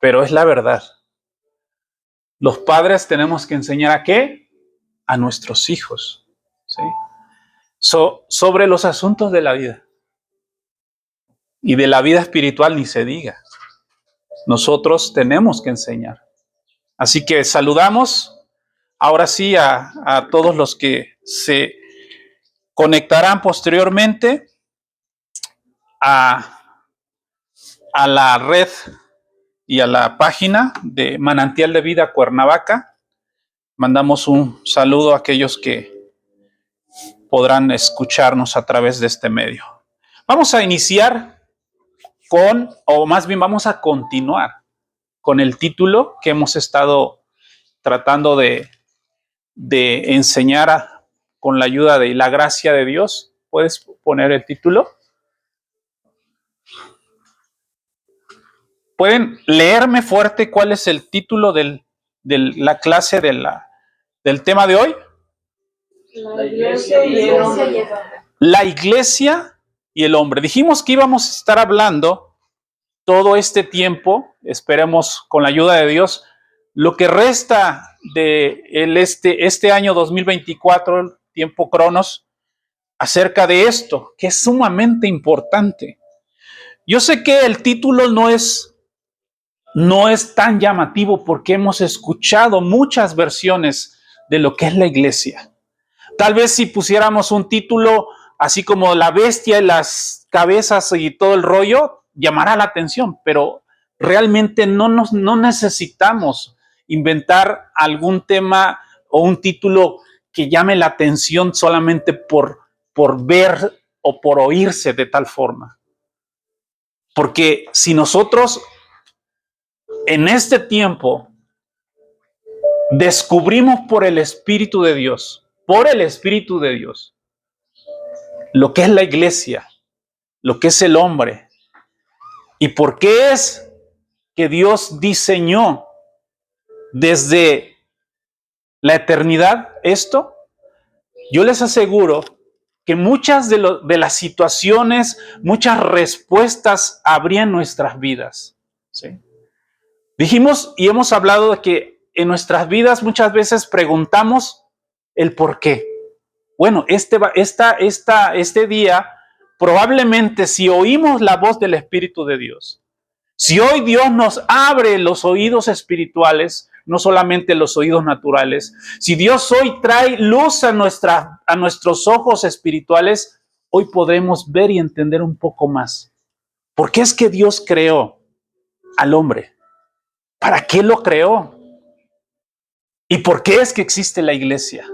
pero es la verdad. Los padres tenemos que enseñar ¿a qué? A nuestros hijos, ¿sí? Sobre los asuntos de la vida. Y de la vida espiritual ni se diga. Nosotros tenemos que enseñar. Así que saludamos ahora sí a todos los que se conectarán posteriormente a la red y a la página de Manantial de Vida Cuernavaca. Mandamos un saludo a aquellos que podrán escucharnos a través de este medio. Vamos a iniciar o más bien vamos a continuar con el título que hemos estado tratando de enseñar con la ayuda de la gracia de Dios. ¿Puedes poner el título? ¿Pueden leerme fuerte cuál es el título de la clase del tema de hoy? La iglesia y el hombre. La iglesia y el hombre. Dijimos que íbamos a estar hablando todo este tiempo, esperemos con la ayuda de Dios, lo que resta de este año 2024, el tiempo Cronos, acerca de esto, que es sumamente importante. Yo sé que el título no es tan llamativo porque hemos escuchado muchas versiones de lo que es la iglesia. Tal vez si pusiéramos un título así como la bestia y las cabezas y todo el rollo, llamará la atención, pero realmente no necesitamos inventar algún tema o un título que llame la atención solamente por ver o por oírse de tal forma. Porque si nosotros en este tiempo descubrimos por el Espíritu de Dios, lo que es la iglesia, lo que es el hombre, y por qué es que Dios diseñó desde la eternidad esto, yo les aseguro que muchas de las situaciones, muchas respuestas habría en nuestras vidas, ¿sí? Dijimos y hemos hablado de que en nuestras vidas muchas veces preguntamos el por qué. Bueno, este día, probablemente si oímos la voz del Espíritu de Dios, si hoy Dios nos abre los oídos espirituales, no solamente los oídos naturales, si Dios hoy trae luz a nuestros ojos espirituales, hoy podremos ver y entender un poco más. ¿Por qué es que Dios creó al hombre? ¿Para qué lo creó? ¿Y por qué es que existe la iglesia?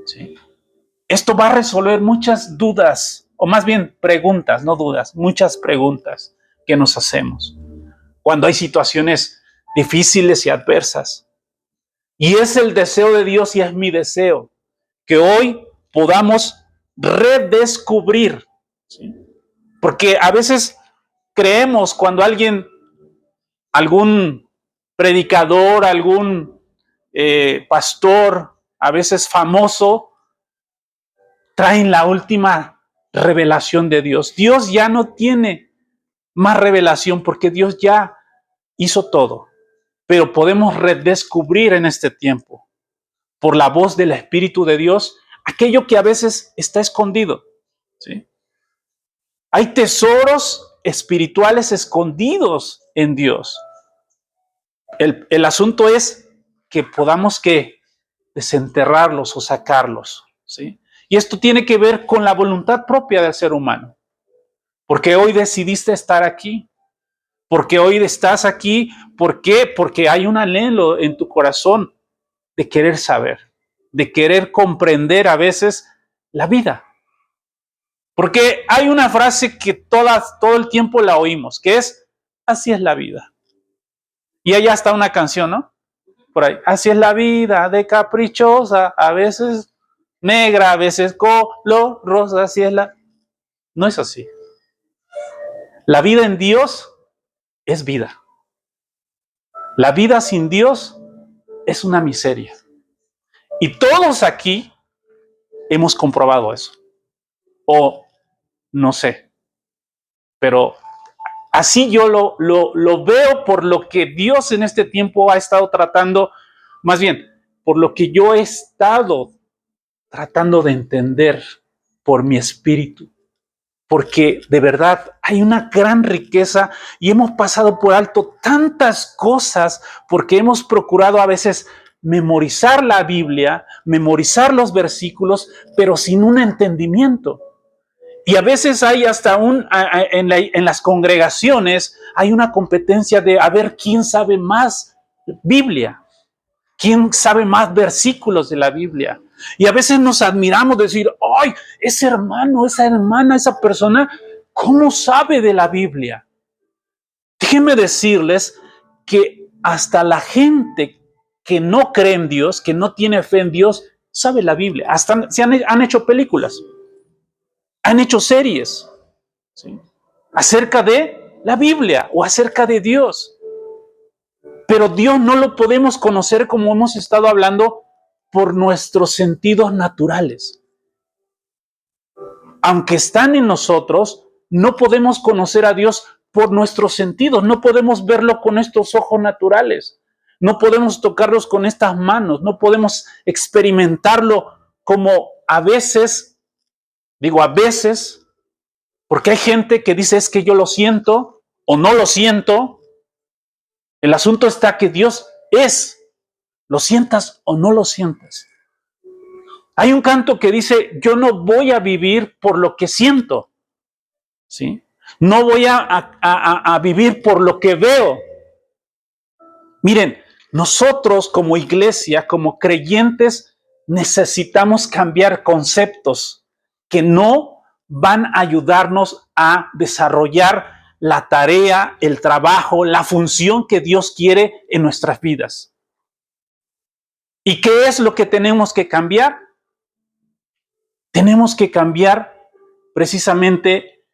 ¿Sí? Esto va a resolver muchas dudas, o más bien preguntas, no dudas, muchas preguntas que nos hacemos cuando hay situaciones difíciles y adversas. Y es el deseo de Dios y es mi deseo que hoy podamos redescubrir, ¿sí? Porque a veces creemos cuando algún predicador, algún pastor, a veces famoso, traen la última revelación de Dios. Dios ya no tiene más revelación porque Dios ya hizo todo. Pero podemos redescubrir en este tiempo, por la voz del Espíritu de Dios, aquello que a veces está escondido, ¿sí? Hay tesoros espirituales escondidos en Dios. El asunto es que podamos desenterrarlos o sacarlos, ¿sí? Y esto tiene que ver con la voluntad propia del ser humano. Porque hoy decidiste estar aquí. Porque hoy estás aquí. ¿Por qué? Porque hay un anhelo en tu corazón de querer saber, de querer comprender a veces la vida. Porque hay una frase que todo el tiempo la oímos, que es, así es la vida. Y allá está una canción, ¿no? Por ahí, así es la vida, de caprichosa, a veces negra, a veces color rosa, así es la... No es así. La vida en Dios es vida. La vida sin Dios es una miseria. Y todos aquí hemos comprobado eso. O no sé, pero Así yo lo veo por lo que Dios en este tiempo ha estado tratando, más bien, por lo que yo he estado tratando de entender por mi espíritu. Porque de verdad hay una gran riqueza y hemos pasado por alto tantas cosas porque hemos procurado a veces memorizar la Biblia, memorizar los versículos, pero sin un entendimiento. Y a veces hay hasta en las congregaciones hay una competencia de a ver quién sabe más Biblia, quién sabe más versículos de la Biblia. Y a veces nos admiramos de decir, ¡ay, ese hermano, esa hermana, esa persona, cómo sabe de la Biblia! Déjenme decirles que hasta la gente que no cree en Dios, que no tiene fe en Dios, sabe la Biblia. Hasta han hecho películas, han hecho series, ¿sí?, acerca de la Biblia o acerca de Dios. Pero Dios no lo podemos conocer, como hemos estado hablando, por nuestros sentidos naturales. Aunque están en nosotros, no podemos conocer a Dios por nuestros sentidos. No podemos verlo con estos ojos naturales. No podemos tocarlos con estas manos. No podemos experimentarlo como a veces, digo a veces, porque hay gente que dice es que yo lo siento o no lo siento. El asunto está que Dios es, lo sientas o no lo sientas. Hay un canto que dice, yo no voy a vivir por lo que siento, ¿sí? No voy a vivir por lo que veo. Miren, nosotros como iglesia, como creyentes, necesitamos cambiar conceptos que no van a ayudarnos a desarrollar la tarea, el trabajo, la función que Dios quiere en nuestras vidas. ¿Y qué es lo que tenemos que cambiar? Tenemos que cambiar precisamente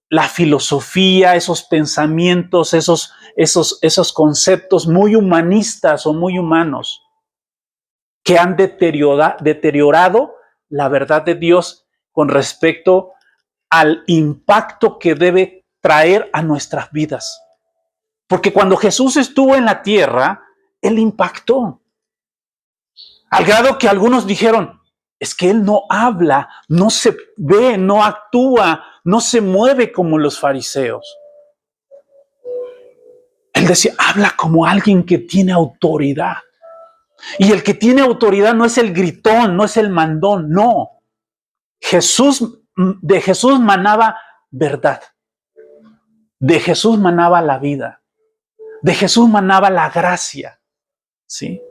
la filosofía, esos pensamientos, esos conceptos muy humanistas o muy humanos que han deteriorado la verdad de Dios con respecto al impacto que debe traer a nuestras vidas. Porque cuando Jesús estuvo en la tierra, Él impactó. Al grado que algunos dijeron, es que Él no habla, no se ve, no actúa, no se mueve como los fariseos. Él decía, habla como alguien que tiene autoridad. Y el que tiene autoridad no es el gritón, no es el mandón, no. De Jesús manaba verdad. De Jesús manaba la vida. De Jesús manaba la gracia. ¿Sí?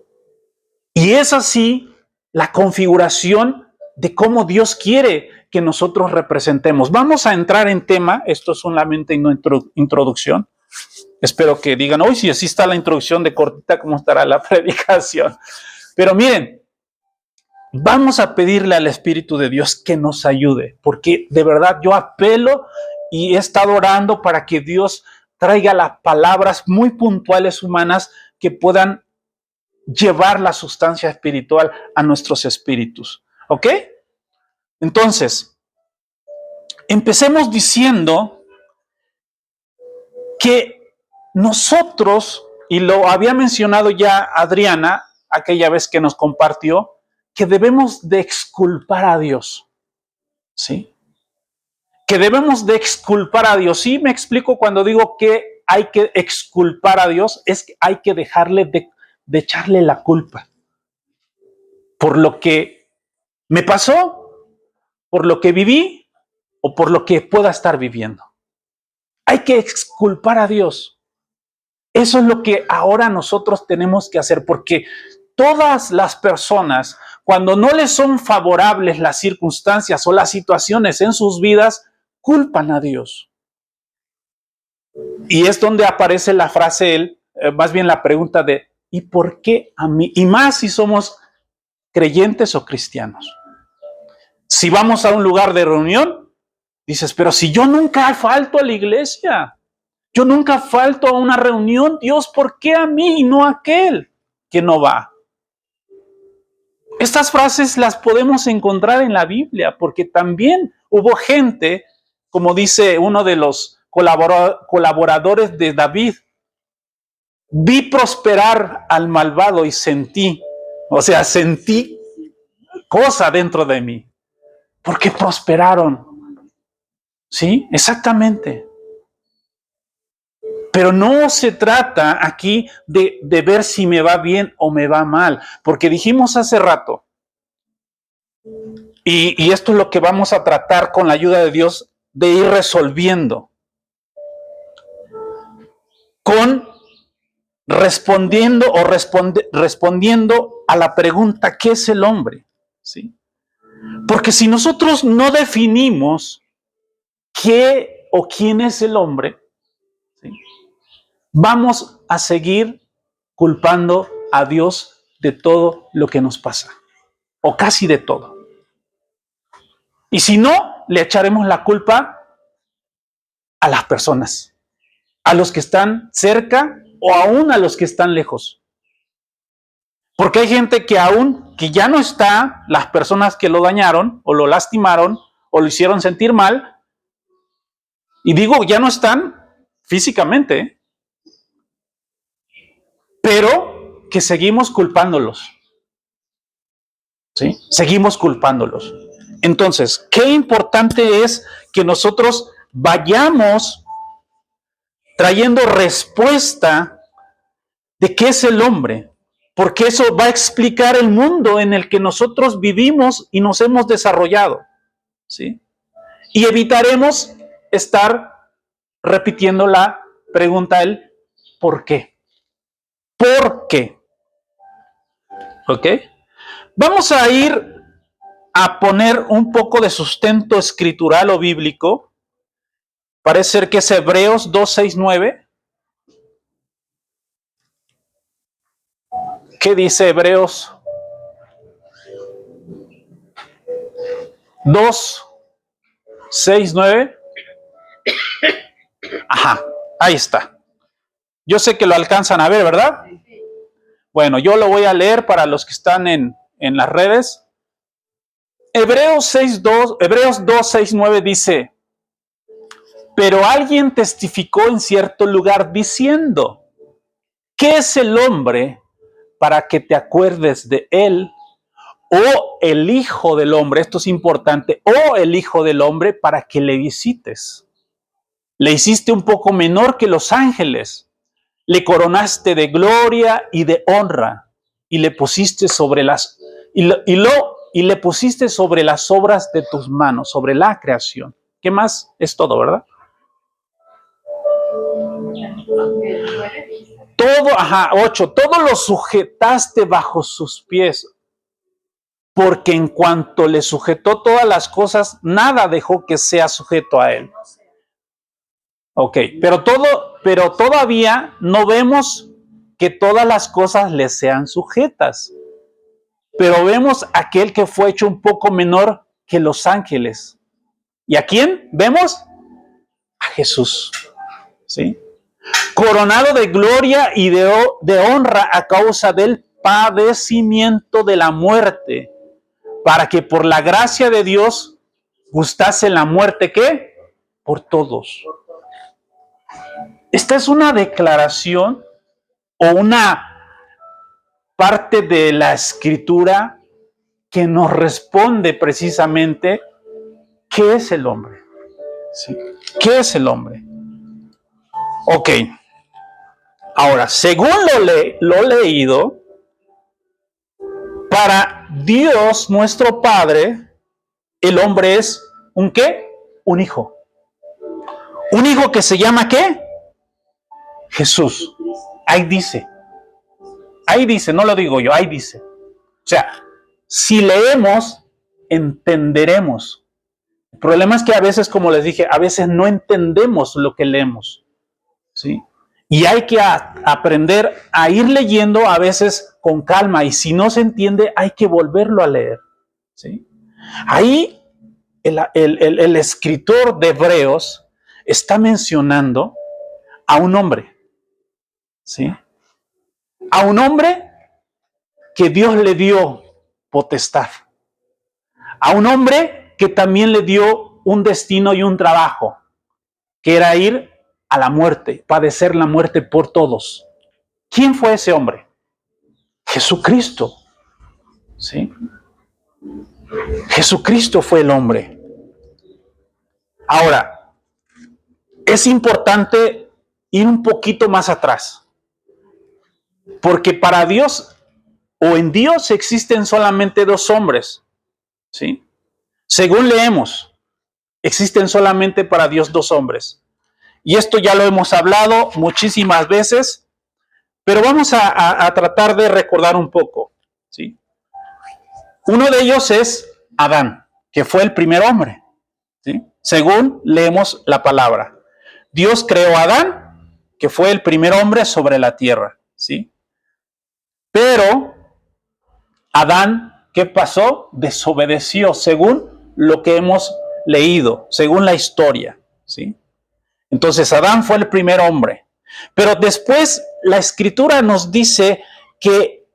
Y es así la configuración de cómo Dios quiere que nosotros representemos. Vamos a entrar en tema, esto es solamente una introducción. Espero que digan, hoy si así está la introducción de cortita, ¿cómo estará la predicación? Pero miren, vamos a pedirle al Espíritu de Dios que nos ayude, porque de verdad yo apelo y he estado orando para que Dios traiga las palabras muy puntuales humanas que puedan llevar la sustancia espiritual a nuestros espíritus. ¿Ok? Entonces, empecemos diciendo que nosotros, y lo había mencionado ya Adriana, aquella vez que nos compartió, que debemos de exculpar a Dios. ¿Sí? Que debemos de exculpar a Dios. Sí, me explico cuando digo que hay que exculpar a Dios, es que hay que dejarle de echarle la culpa por lo que me pasó, por lo que viví o por lo que pueda estar viviendo. Hay que exculpar a Dios. Eso es lo que ahora nosotros tenemos que hacer, porque todas las personas, cuando no les son favorables las circunstancias o las situaciones en sus vidas, culpan a Dios. Y es donde aparece la frase, más bien la pregunta de, ¿y por qué a mí? Y más si somos creyentes o cristianos. Si vamos a un lugar de reunión, dices, pero si yo nunca falto a la iglesia, yo nunca falto a una reunión, Dios, ¿por qué a mí y no a aquel que no va? Estas frases las podemos encontrar en la Biblia, porque también hubo gente, como dice uno de los colaboradores de David. Vi prosperar al malvado y sentí cosa dentro de mí. Porque prosperaron. ¿Sí? Exactamente. Pero no se trata aquí de ver si me va bien o me va mal. Porque dijimos hace rato, y esto es lo que vamos a tratar con la ayuda de Dios, de ir resolviendo. Con respondiendo a la pregunta, ¿qué es el hombre? ¿Sí? Porque si nosotros no definimos qué o quién es el hombre, ¿sí?, vamos a seguir culpando a Dios de todo lo que nos pasa, o casi de todo. Y si no, le echaremos la culpa a las personas, a los que están cerca o aún a los que están lejos. Porque hay gente que que ya no está, las personas que lo dañaron o lo lastimaron o lo hicieron sentir mal, y digo, ya no están físicamente, pero que seguimos culpándolos. ¿Sí? Seguimos culpándolos. Entonces, qué importante es que nosotros vayamos trayendo respuesta de qué es el hombre, porque eso va a explicar el mundo en el que nosotros vivimos y nos hemos desarrollado, ¿sí? Y evitaremos estar repitiendo la pregunta el ¿por qué? ¿Por qué? ¿Ok? Vamos a ir a poner un poco de sustento escritural o bíblico. Parece ser que es Hebreos 2, 6, 9. ¿Qué dice Hebreos 2, 6, 9? Ajá, ahí está. Yo sé que lo alcanzan a ver, ¿verdad? Bueno, yo lo voy a leer para los que están en las redes. Hebreos 2, 6, 9 dice: pero alguien testificó en cierto lugar diciendo, ¿qué es el hombre para que te acuerdes de él? O el hijo del hombre, esto es importante, o el hijo del hombre para que le visites. Le hiciste un poco menor que los ángeles, le coronaste de gloria y de honra, y le pusiste sobre le pusiste sobre las obras de tus manos, sobre la creación. ¿Qué más? Es todo, ¿verdad? Todo, 8, todo lo sujetaste bajo sus pies, porque en cuanto le sujetó todas las cosas, nada dejó que sea sujeto a él. Ok, pero todavía no vemos que todas las cosas le sean sujetas. Pero vemos aquel que fue hecho un poco menor que los ángeles. ¿Y a quién vemos? A Jesús. ¿Sí? Coronado de gloria y de honra a causa del padecimiento de la muerte, para que por la gracia de Dios gustase la muerte, ¿qué? Por todos. Esta es una declaración o una parte de la escritura que nos responde precisamente ¿qué es el hombre? ¿Sí? ¿Qué es el hombre? Ok. Ahora, según lo leído, para Dios, nuestro Padre, el hombre es ¿un qué? Un hijo. Un hijo que se llama ¿qué? Jesús. Ahí dice, no lo digo yo, ahí dice. O sea, si leemos, entenderemos. El problema es que a veces, como les dije, a veces no entendemos lo que leemos, ¿sí? Y hay que aprender a ir leyendo a veces con calma, y si no se entiende, hay que volverlo a leer, ¿sí? Ahí el escritor de Hebreos está mencionando a un hombre, ¿sí? A un hombre que Dios le dio potestad. A un hombre que también le dio un destino y un trabajo. que era ir a la muerte, padecer la muerte por todos. ¿Quién fue ese hombre? Jesucristo. ¿Sí? Jesucristo fue el hombre. Ahora, es importante ir un poquito más atrás, porque para Dios o en Dios existen solamente dos hombres, ¿sí? Según leemos, existen solamente para Dios dos hombres. Y esto ya lo hemos hablado muchísimas veces, pero vamos a tratar de recordar un poco, ¿sí? Uno de ellos es Adán, que fue el primer hombre, ¿sí? Según leemos la palabra. Dios creó a Adán, que fue el primer hombre sobre la tierra, ¿sí? Pero Adán, ¿qué pasó? Desobedeció, según lo que hemos leído, según la historia, ¿sí? Entonces Adán fue el primer hombre. Pero después la Escritura nos dice que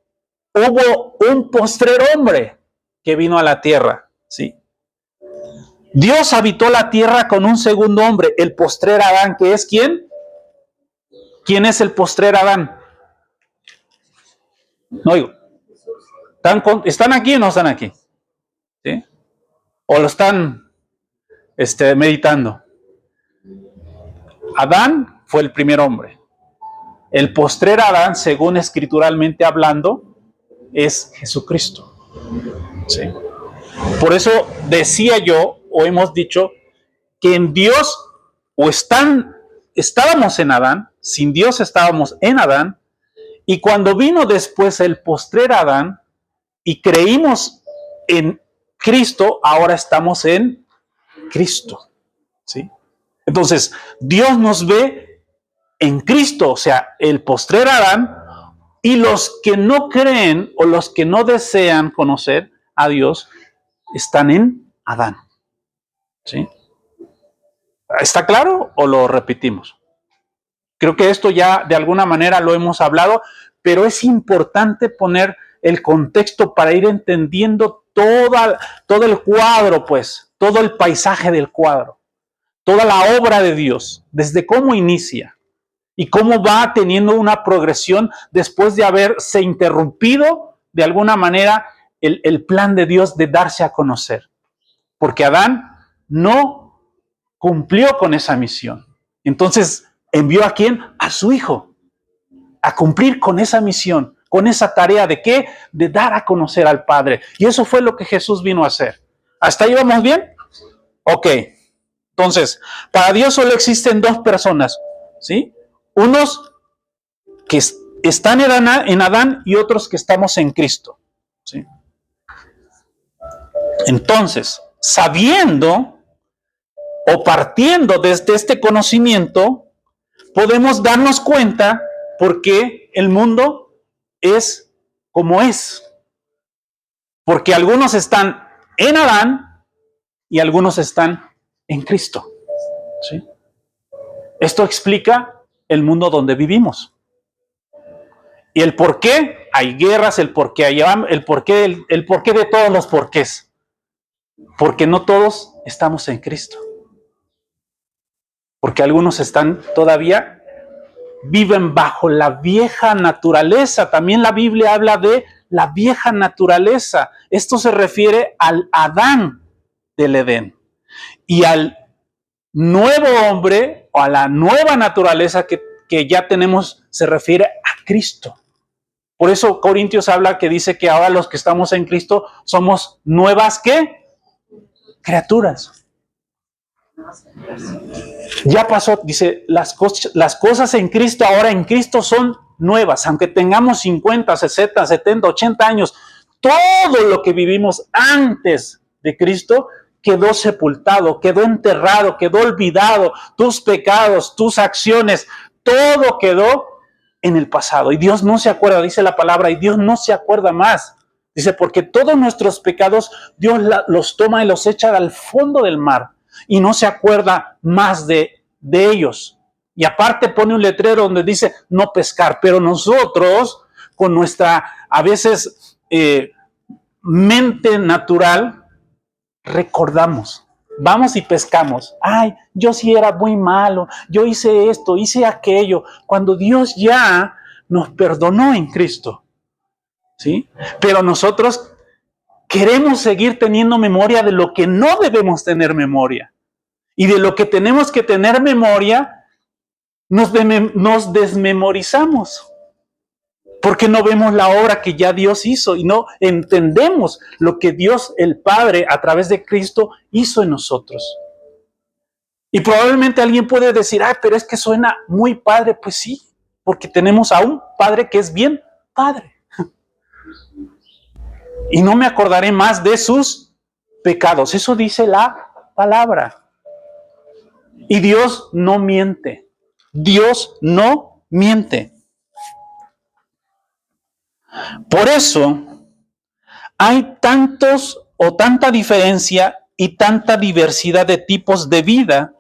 hubo un postrer hombre que vino a la tierra, ¿sí? Dios habitó la tierra con un segundo hombre, el postrer Adán, que es ¿quién? ¿Quién es el postrer Adán? No oigo. ¿Están aquí o no están aquí? ¿Sí? ¿O lo están meditando? Adán fue el primer hombre. El postrer Adán, según escrituralmente hablando, es Jesucristo. ¿Sí? Por eso decía yo, o hemos dicho, que en Dios estábamos en Adán, sin Dios estábamos en Adán, y cuando vino después el postrer Adán y creímos en Cristo, ahora estamos en Cristo. ¿Sí? Entonces, Dios nos ve en Cristo, o sea, el postrer Adán, y los que no creen o los que no desean conocer a Dios están en Adán. ¿Sí? ¿Está claro o lo repetimos? Creo que esto ya de alguna manera lo hemos hablado, pero es importante poner el contexto para ir entendiendo todo el cuadro, pues, todo el paisaje del cuadro, toda la obra de Dios, desde cómo inicia y cómo va teniendo una progresión después de haberse interrumpido de alguna manera el plan de Dios de darse a conocer. Porque Adán no cumplió con esa misión. Entonces, ¿envió a quién? A su hijo, a cumplir con esa misión, con esa tarea de ¿qué? De dar a conocer al Padre. Y eso fue lo que Jesús vino a hacer. ¿Hasta ahí vamos bien? Ok. Entonces, para Dios solo existen dos personas, ¿sí? Unos que están en Adán y otros que estamos en Cristo, ¿sí? Entonces, sabiendo o partiendo desde este conocimiento, podemos darnos cuenta por qué el mundo es como es. Porque algunos están en Adán y algunos están en Cristo. ¿Sí? Esto explica el mundo donde vivimos. Y el por qué hay guerras, el por qué de todos los porqués. Porque no todos estamos en Cristo. Porque algunos viven bajo la vieja naturaleza. También la Biblia habla de la vieja naturaleza. Esto se refiere al Adán del Edén. Y al nuevo hombre o a la nueva naturaleza que ya tenemos se refiere a Cristo. Por eso Corintios habla que dice que ahora los que estamos en Cristo somos nuevas ¿qué? Criaturas. Ya pasó, dice, las cosas en Cristo, ahora en Cristo son nuevas, aunque tengamos 50, 60, 70, 80 años, todo lo que vivimos antes de Cristo quedó sepultado, quedó enterrado, quedó olvidado, tus pecados, tus acciones, todo quedó en el pasado. Y Dios no se acuerda, dice la palabra, y Dios no se acuerda más. Dice, porque todos nuestros pecados Dios los toma y los echa al fondo del mar. Y no se acuerda más de ellos. Y aparte pone un letrero donde dice no pescar. Pero nosotros, con nuestra, a veces, mente natural, recordamos. vamos y pescamos. Ay, yo sí era muy malo, yo hice esto, hice aquello, cuando Dios ya nos perdonó en Cristo, ¿sí? Pero nosotros queremos seguir teniendo memoria de lo que no debemos tener memoria. Y de lo que tenemos que tener memoria, nos desmemorizamos. Porque no vemos la obra que ya Dios hizo y no entendemos lo que Dios el Padre a través de Cristo hizo en nosotros. Y probablemente alguien puede decir, ay, pero es que suena muy padre. Pues sí, porque tenemos a un Padre que es bien Padre. Y no me acordaré más de sus pecados. Eso dice la palabra. Y Dios no miente. Dios no miente. Por eso hay tanta diferencia y tanta diversidad de tipos de vida,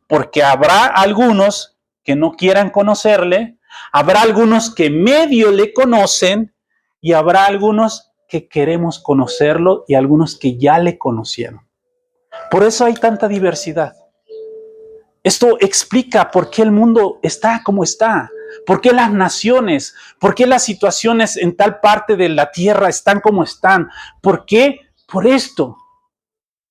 porque habrá algunos que no quieran conocerle, habrá algunos que medio le conocen y habrá algunos que queremos conocerlo y algunos que ya le conocieron. Por eso hay tanta diversidad. Esto explica por qué el mundo está como está, por qué las naciones, por qué las situaciones en tal parte de la tierra están como están. ¿Por qué? Por esto.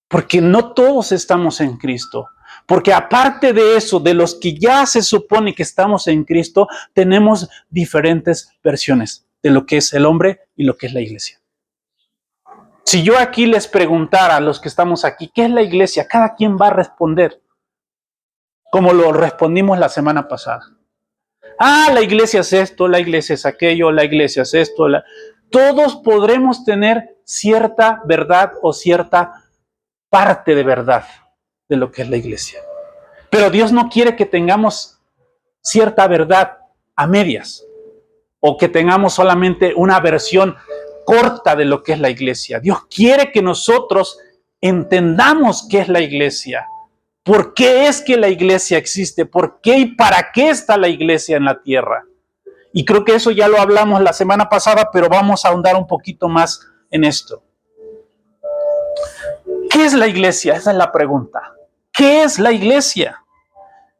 Porque no todos estamos en Cristo. Porque aparte de eso, de los que ya se supone que estamos en Cristo, tenemos diferentes versiones de lo que es el hombre y lo que es la iglesia. Si yo aquí les preguntara a los que estamos aquí, ¿qué es la iglesia? Cada quien va a responder como lo respondimos la semana pasada. Ah, la iglesia es esto, la iglesia es aquello, la iglesia es esto. Todos podremos tener cierta verdad o cierta parte de verdad de lo que es la iglesia. Pero Dios no quiere que tengamos cierta verdad a medias o que tengamos solamente una versión corta de lo que es la iglesia. Dios quiere que nosotros entendamos qué es la iglesia. ¿Por qué es que la iglesia existe? ¿Por qué y para qué está la iglesia en la tierra? Y creo que eso ya lo hablamos la semana pasada, pero vamos a ahondar un poquito más en esto. ¿Qué es la iglesia? Esa es la pregunta. ¿Qué es la iglesia?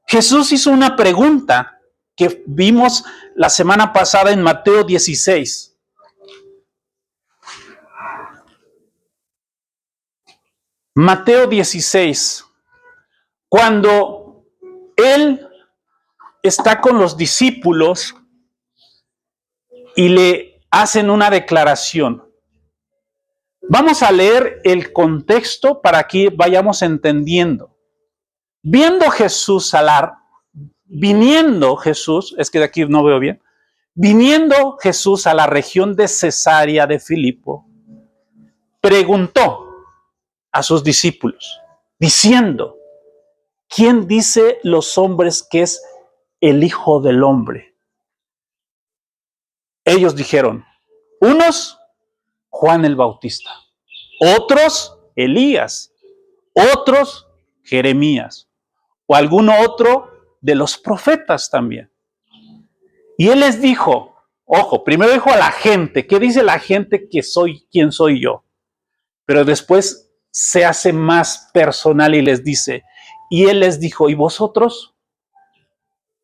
Jesús hizo una pregunta que vimos la semana pasada en Mateo 16. Mateo 16. Cuando Él está con los discípulos y le hacen una declaración. Vamos a leer el contexto para que vayamos entendiendo. Viniendo Jesús, es que de aquí no veo bien, viniendo Jesús a la región de Cesarea de Filipo, preguntó a sus discípulos, diciendo, ¿quién dice los hombres que es el Hijo del Hombre? Ellos dijeron, unos, Juan el Bautista, otros, Elías, otros, Jeremías, o alguno otro de los profetas también. Y él les dijo, ojo, primero dijo a la gente, ¿qué dice la gente que soy, quién soy yo? Pero después se hace más personal y les dice, y él les dijo, ¿y vosotros?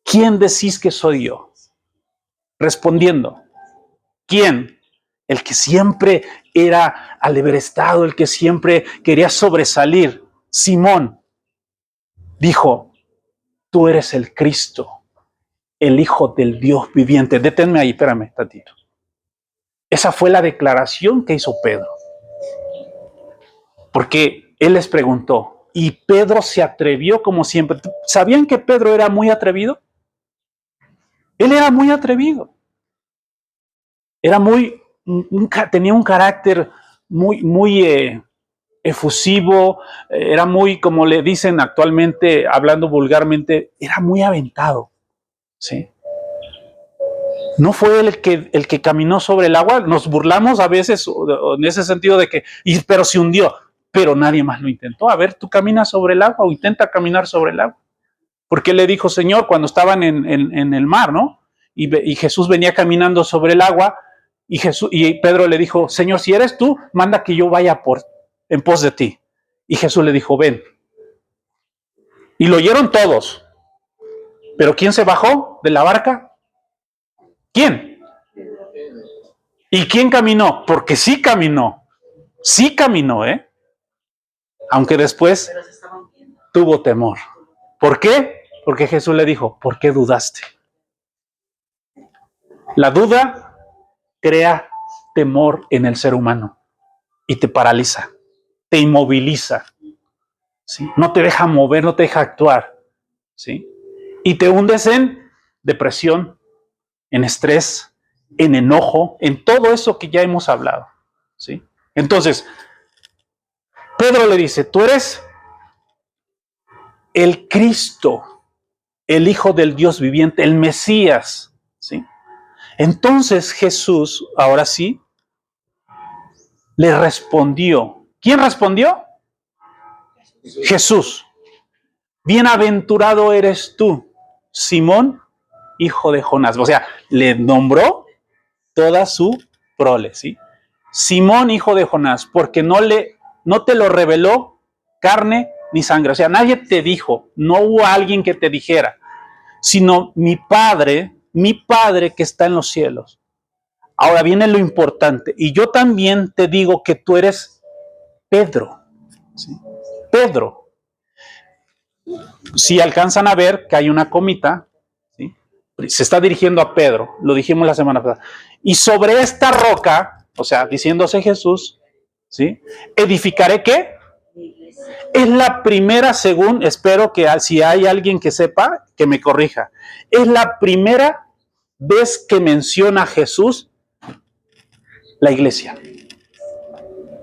¿Quién decís que soy yo? Respondiendo, ¿quién? El que siempre era alebrestado, el que siempre quería sobresalir, Simón, dijo, tú eres el Cristo, el Hijo del Dios viviente. Deténme ahí, espérame tantito. Esa fue la declaración que hizo Pedro. Porque él les preguntó, y Pedro se atrevió como siempre. ¿Sabían que Pedro era muy atrevido? Él era muy atrevido. Tenía un carácter muy efusivo, era muy, como le dicen actualmente, hablando vulgarmente, era muy aventado, ¿sí? No fue el que caminó sobre el agua, nos burlamos a veces en ese sentido de que, pero se hundió, pero nadie más lo intentó. A ver, tú caminas sobre el agua o intenta caminar sobre el agua. Porque él le dijo, Señor, cuando estaban en el mar, ¿no? Y Jesús venía caminando sobre el agua, y Pedro le dijo, Señor, si eres tú, manda que yo vaya en pos de ti. Y Jesús le dijo, ven. Y lo oyeron todos. ¿Pero quién se bajó de la barca? ¿Quién? ¿Y quién caminó? Porque sí caminó. Sí caminó, ¿eh? Aunque después tuvo temor. ¿Por qué? Porque Jesús le dijo, ¿por qué dudaste? La duda crea temor en el ser humano y te paraliza, te inmoviliza, ¿sí? No te deja mover, no te deja actuar, ¿sí? Y te hundes en depresión, en estrés, en enojo, en todo eso que ya hemos hablado, ¿sí? Entonces, Pedro le dice, tú eres el Cristo, el Hijo del Dios viviente, el Mesías, ¿sí? Entonces Jesús, ahora sí, le respondió. ¿Quién respondió? Jesús. Bienaventurado eres tú, Simón, hijo de Jonás. O sea, le nombró toda su prole, ¿sí? Simón, hijo de Jonás, porque no te lo reveló carne ni sangre. O sea, nadie te dijo, no hubo alguien que te dijera, sino mi Padre que está en los cielos. Ahora viene lo importante. Y yo también te digo que tú eres Pedro. ¿Sí? Pedro. Si alcanzan a ver que hay una comita, ¿sí? Se está dirigiendo a Pedro, lo dijimos la semana pasada. Y sobre esta roca, o sea, diciéndose Jesús, ¿sí? ¿Edificaré qué? Es la primera, según, espero que si hay alguien que sepa, que me corrija. Es la primera vez que menciona Jesús la iglesia.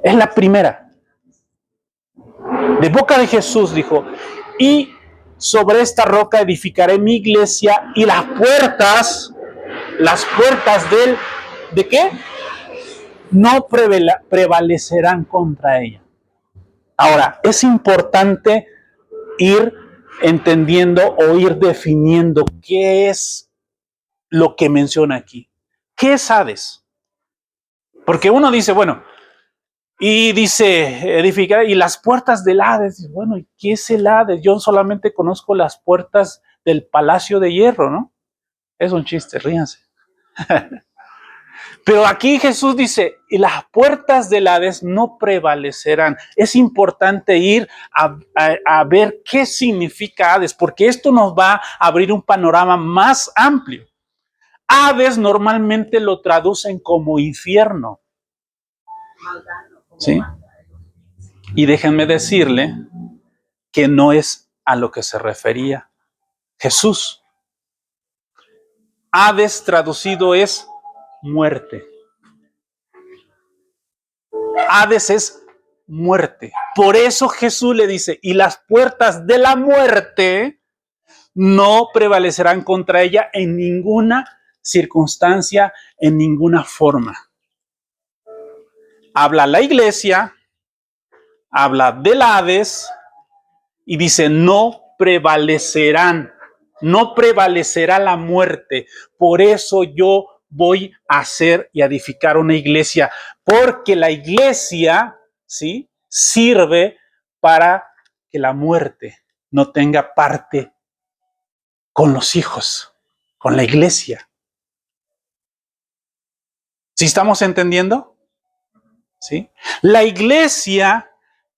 Es la primera. De boca de Jesús dijo, y sobre esta roca edificaré mi iglesia y las puertas ¿de qué? No prevalecerán contra ella. Ahora, es importante ir entendiendo o ir definiendo qué es lo que menciona aquí. ¿Qué es Hades? Porque uno dice, bueno, y dice, edificar, y las puertas del Hades. Bueno, ¿y qué es el Hades? Yo solamente conozco las puertas del Palacio de Hierro, ¿no? Es un chiste, ríanse. Pero aquí Jesús dice, y las puertas del Hades no prevalecerán. Es importante ir a ver qué significa Hades, porque esto nos va a abrir un panorama más amplio. Hades normalmente lo traducen como infierno. ¿Sí? Y déjenme decirle que no es a lo que se refería Jesús. Hades traducido es muerte. Hades es muerte. Por eso Jesús le dice, y las puertas de la muerte no prevalecerán contra ella en ninguna circunstancia, en ninguna forma. Habla la iglesia, habla del Hades y dice, no prevalecerán, no prevalecerá la muerte. Por eso yo voy a hacer y a edificar una iglesia, porque la iglesia, ¿sí?, sirve para que la muerte no tenga parte con los hijos, con la iglesia. ¿Sí estamos entendiendo? ¿Sí? La iglesia,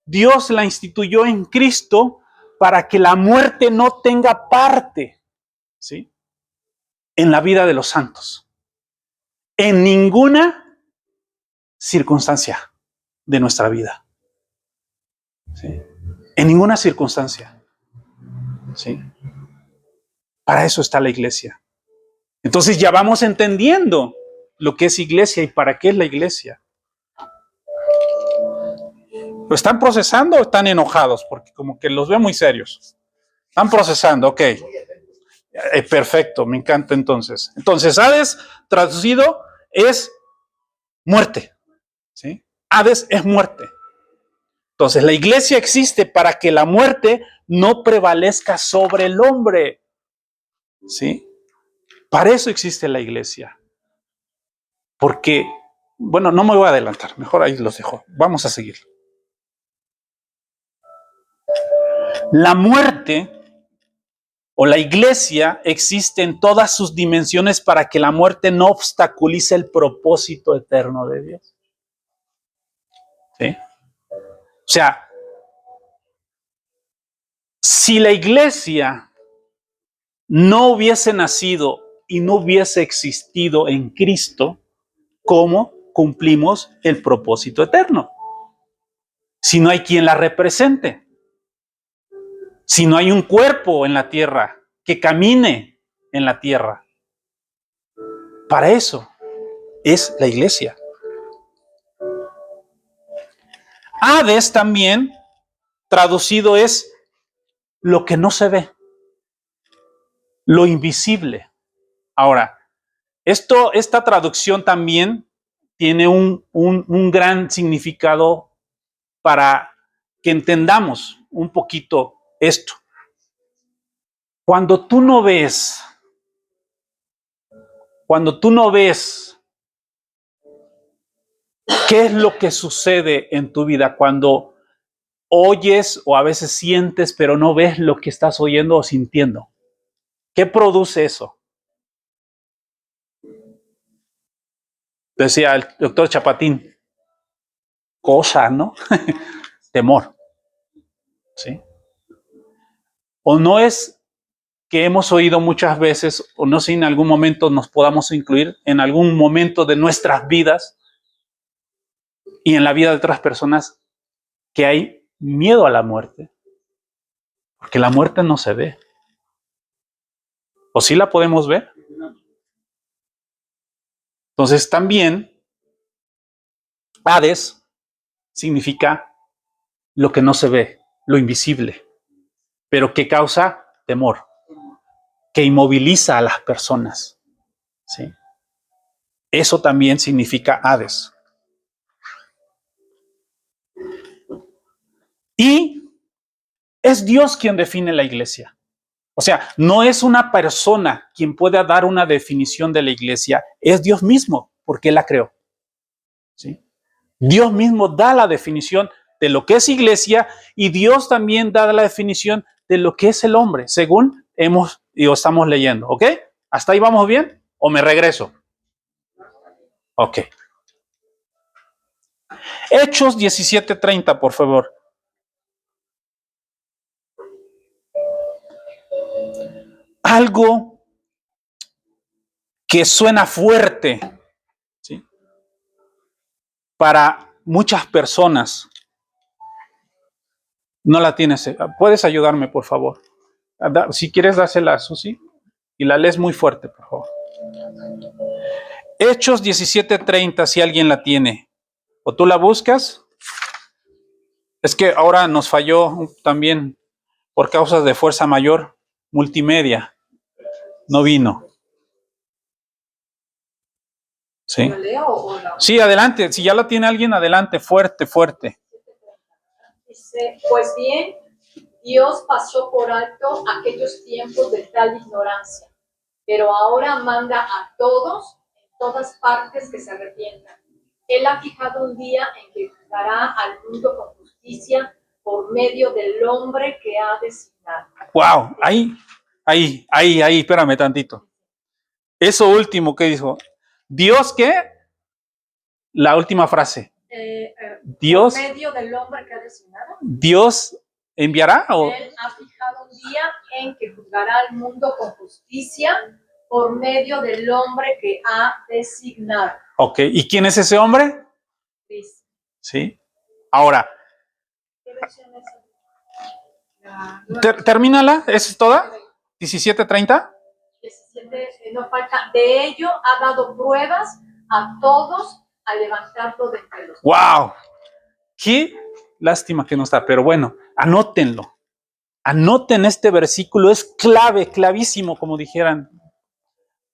Dios la instituyó en Cristo para que la muerte no tenga parte, ¿sí?, en la vida de los santos. En ninguna circunstancia de nuestra vida. ¿Sí? En ninguna circunstancia. ¿Sí? Para eso está la iglesia. Entonces ya vamos entendiendo lo que es iglesia y para qué es la iglesia. ¿Lo están procesando o están enojados? Porque como que los veo muy serios. Están procesando, ok. Perfecto, me encanta entonces. Entonces, Hades traducido es muerte. ¿Sí? Hades es muerte. Entonces, la iglesia existe para que la muerte no prevalezca sobre el hombre. ¿Sí? Para eso existe la iglesia. Porque, bueno, no me voy a adelantar, mejor ahí los dejo. Vamos a seguir. La muerte o la iglesia existe en todas sus dimensiones para que la muerte no obstaculice el propósito eterno de Dios. ¿Sí? O sea, si la iglesia no hubiese nacido y no hubiese existido en Cristo, ¿cómo cumplimos el propósito eterno? Si no hay quien la represente, si no hay un cuerpo en la tierra que camine en la tierra. Para eso es la iglesia. Hades también, traducido, es lo que no se ve, lo invisible. Ahora, esta traducción también tiene un gran significado para que entendamos un poquito esto. Cuando tú no ves qué es lo que sucede en tu vida, cuando oyes o a veces sientes, pero no ves lo que estás oyendo o sintiendo, ¿qué produce eso? Decía el doctor Chapatín, cosa, ¿no? Temor. ¿Sí? O no es que hemos oído muchas veces, o no sé si en algún momento nos podamos incluir, en algún momento de nuestras vidas y en la vida de otras personas, que hay miedo a la muerte. Porque la muerte no se ve. ¿O sí la podemos ver? Entonces también, Hades significa lo que no se ve, lo invisible, pero que causa temor, que inmoviliza a las personas. ¿Sí? Eso también significa Hades. Y es Dios quien define la iglesia. O sea, no es una persona quien pueda dar una definición de la iglesia, es Dios mismo, porque Él la creó. ¿Sí? Dios mismo da la definición de lo que es iglesia y Dios también da la definición de lo que es el hombre, según estamos leyendo. ¿Ok? ¿Hasta ahí vamos bien? ¿O me regreso? Ok. Hechos 17:30, por favor. Algo que suena fuerte, ¿sí?, para muchas personas. No la tienes. ¿Puedes ayudarme, por favor? Si quieres, dásela a Susi. Y la lees muy fuerte, por favor. Hechos 17:30, si alguien la tiene. ¿O tú la buscas? Es que ahora nos falló también, por causas de fuerza mayor, multimedia. No vino. ¿Sí? ¿La leo o la... Sí, adelante. Si ya la tiene alguien, adelante. Fuerte, fuerte. Dice, pues bien, Dios pasó por alto aquellos tiempos de tal ignorancia, pero ahora manda a todos, en todas partes, que se arrepientan. Él ha fijado un día en que juzgará al mundo con justicia por medio del hombre que ha designado. Wow, ahí, espérame tantito. Eso último que dijo. ¿Dios qué? La última frase. Dios. Por medio del hombre que ha designado. ¿Dios enviará? ¿O? Él ha fijado un día en que juzgará al mundo con justicia por medio del hombre que ha designado. Ok, ¿y quién es ese hombre? Cristo. Sí. Ahora. ¿Qué versión es esa? Termínala, ¿esa es toda? 17:30. 17, no falta. De ello ha dado pruebas a todos al levantarlo de entre los. ¡Wow! Qué lástima que no está, pero bueno, anótenlo. Anoten este versículo, es clave, clavísimo, como dijeran.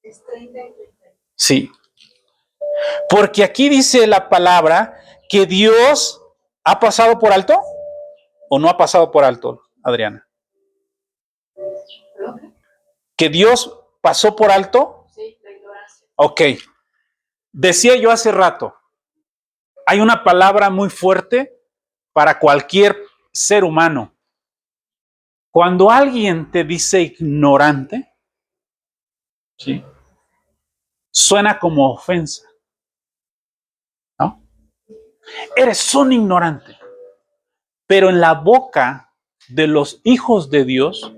Es 30 y 30. Sí. Porque aquí dice la palabra que Dios ha pasado por alto o no ha pasado por alto, Adriana. ¿Que Dios pasó por alto? Sí, la ignorancia. Ok. Decía yo hace rato, hay una palabra muy fuerte para cualquier ser humano. Cuando alguien te dice ignorante, ¿sí?, suena como ofensa, ¿no? Eres un ignorante. Pero en la boca de los hijos de Dios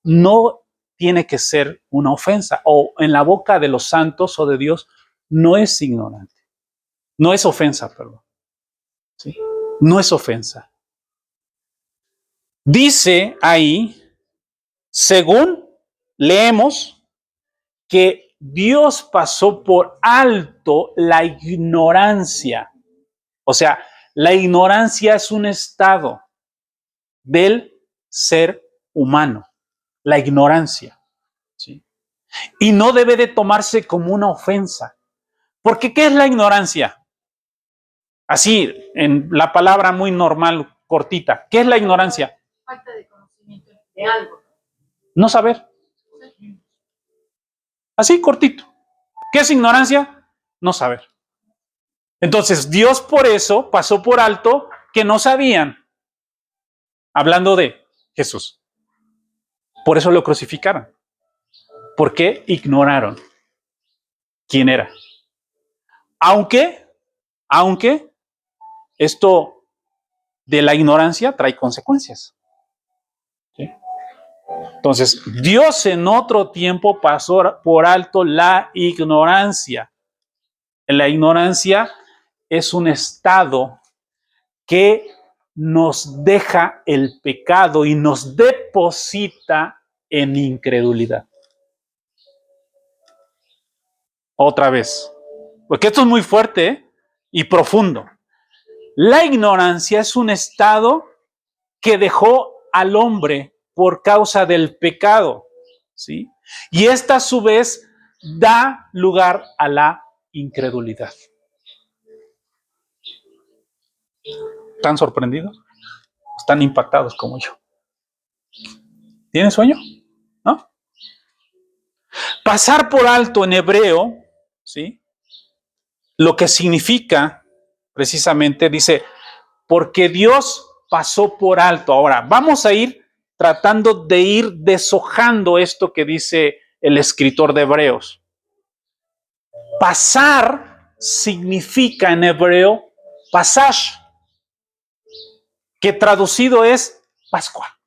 no tiene que ser una ofensa. O en la boca de los santos o de Dios no es ignorante. No es ofensa, perdón. ¿Sí? No es ofensa. Dice ahí, según leemos, que Dios pasó por alto la ignorancia. O sea, la ignorancia es un estado del ser humano, la ignorancia, ¿sí? Y no debe de tomarse como una ofensa. Porque ¿qué es la ignorancia? Así, en la palabra muy normal, cortita. ¿Qué es la ignorancia? Falta de conocimiento de algo. No saber. Así, cortito. ¿Qué es ignorancia? No saber. Entonces, Dios por eso pasó por alto que no sabían. Hablando de Jesús. Por eso lo crucificaron. Porque ignoraron quién era. Aunque esto de la ignorancia trae consecuencias. ¿Sí? Entonces, Dios en otro tiempo pasó por alto la ignorancia. La ignorancia es un estado que nos deja el pecado y nos deposita en incredulidad. Otra vez, porque esto es muy fuerte, ¿eh?, y profundo. La ignorancia es un estado que dejó al hombre por causa del pecado, ¿sí? Y esta a su vez da lugar a la incredulidad. ¿Están sorprendidos? ¿Están impactados como yo? ¿Tienen sueño? ¿No? Pasar por alto en hebreo, ¿sí?, lo que significa precisamente, dice, porque Dios pasó por alto. Ahora, vamos a ir tratando de ir deshojando esto que dice el escritor de Hebreos. Pasar significa en hebreo pasash, que traducido es Pascua.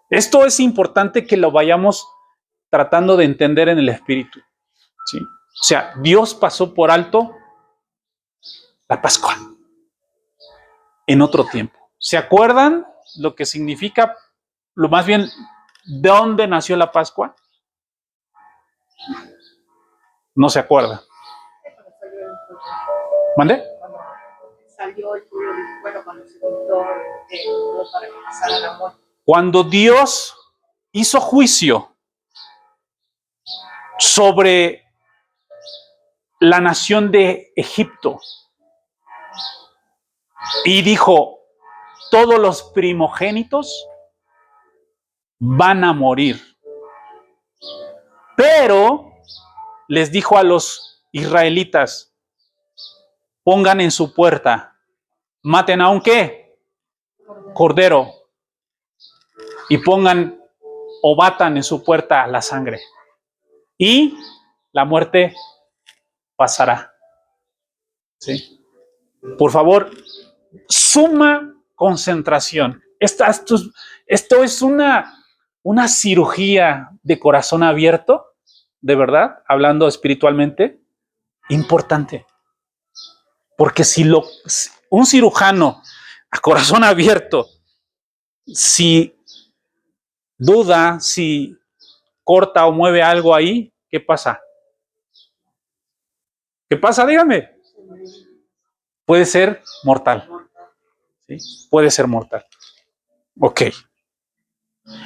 Esto es importante que lo vayamos tratando de entender en el espíritu, ¿sí? O sea, Dios pasó por alto la Pascua en otro tiempo. ¿Se acuerdan lo que significa, lo más bien, de dónde nació la Pascua? No se acuerda. ¿Mande? Salió el pueblo, bueno, cuando se juntó para que pasara la muerte. Cuando Dios hizo juicio sobre la nación de Egipto y dijo, todos los primogénitos van a morir. Pero les dijo a los israelitas, pongan en su puerta, maten a un ¿qué? Cordero. Y pongan o batan en su puerta la sangre. Y la muerte pasará. ¿Sí? Por favor, suma concentración. Esto es una cirugía de corazón abierto, de verdad, hablando espiritualmente, importante. Porque si un cirujano a corazón abierto, si duda, si corta o mueve algo ahí, ¿qué pasa? ¿Qué pasa? Dígame. Puede ser mortal. ¿Sí? Puede ser mortal. Ok.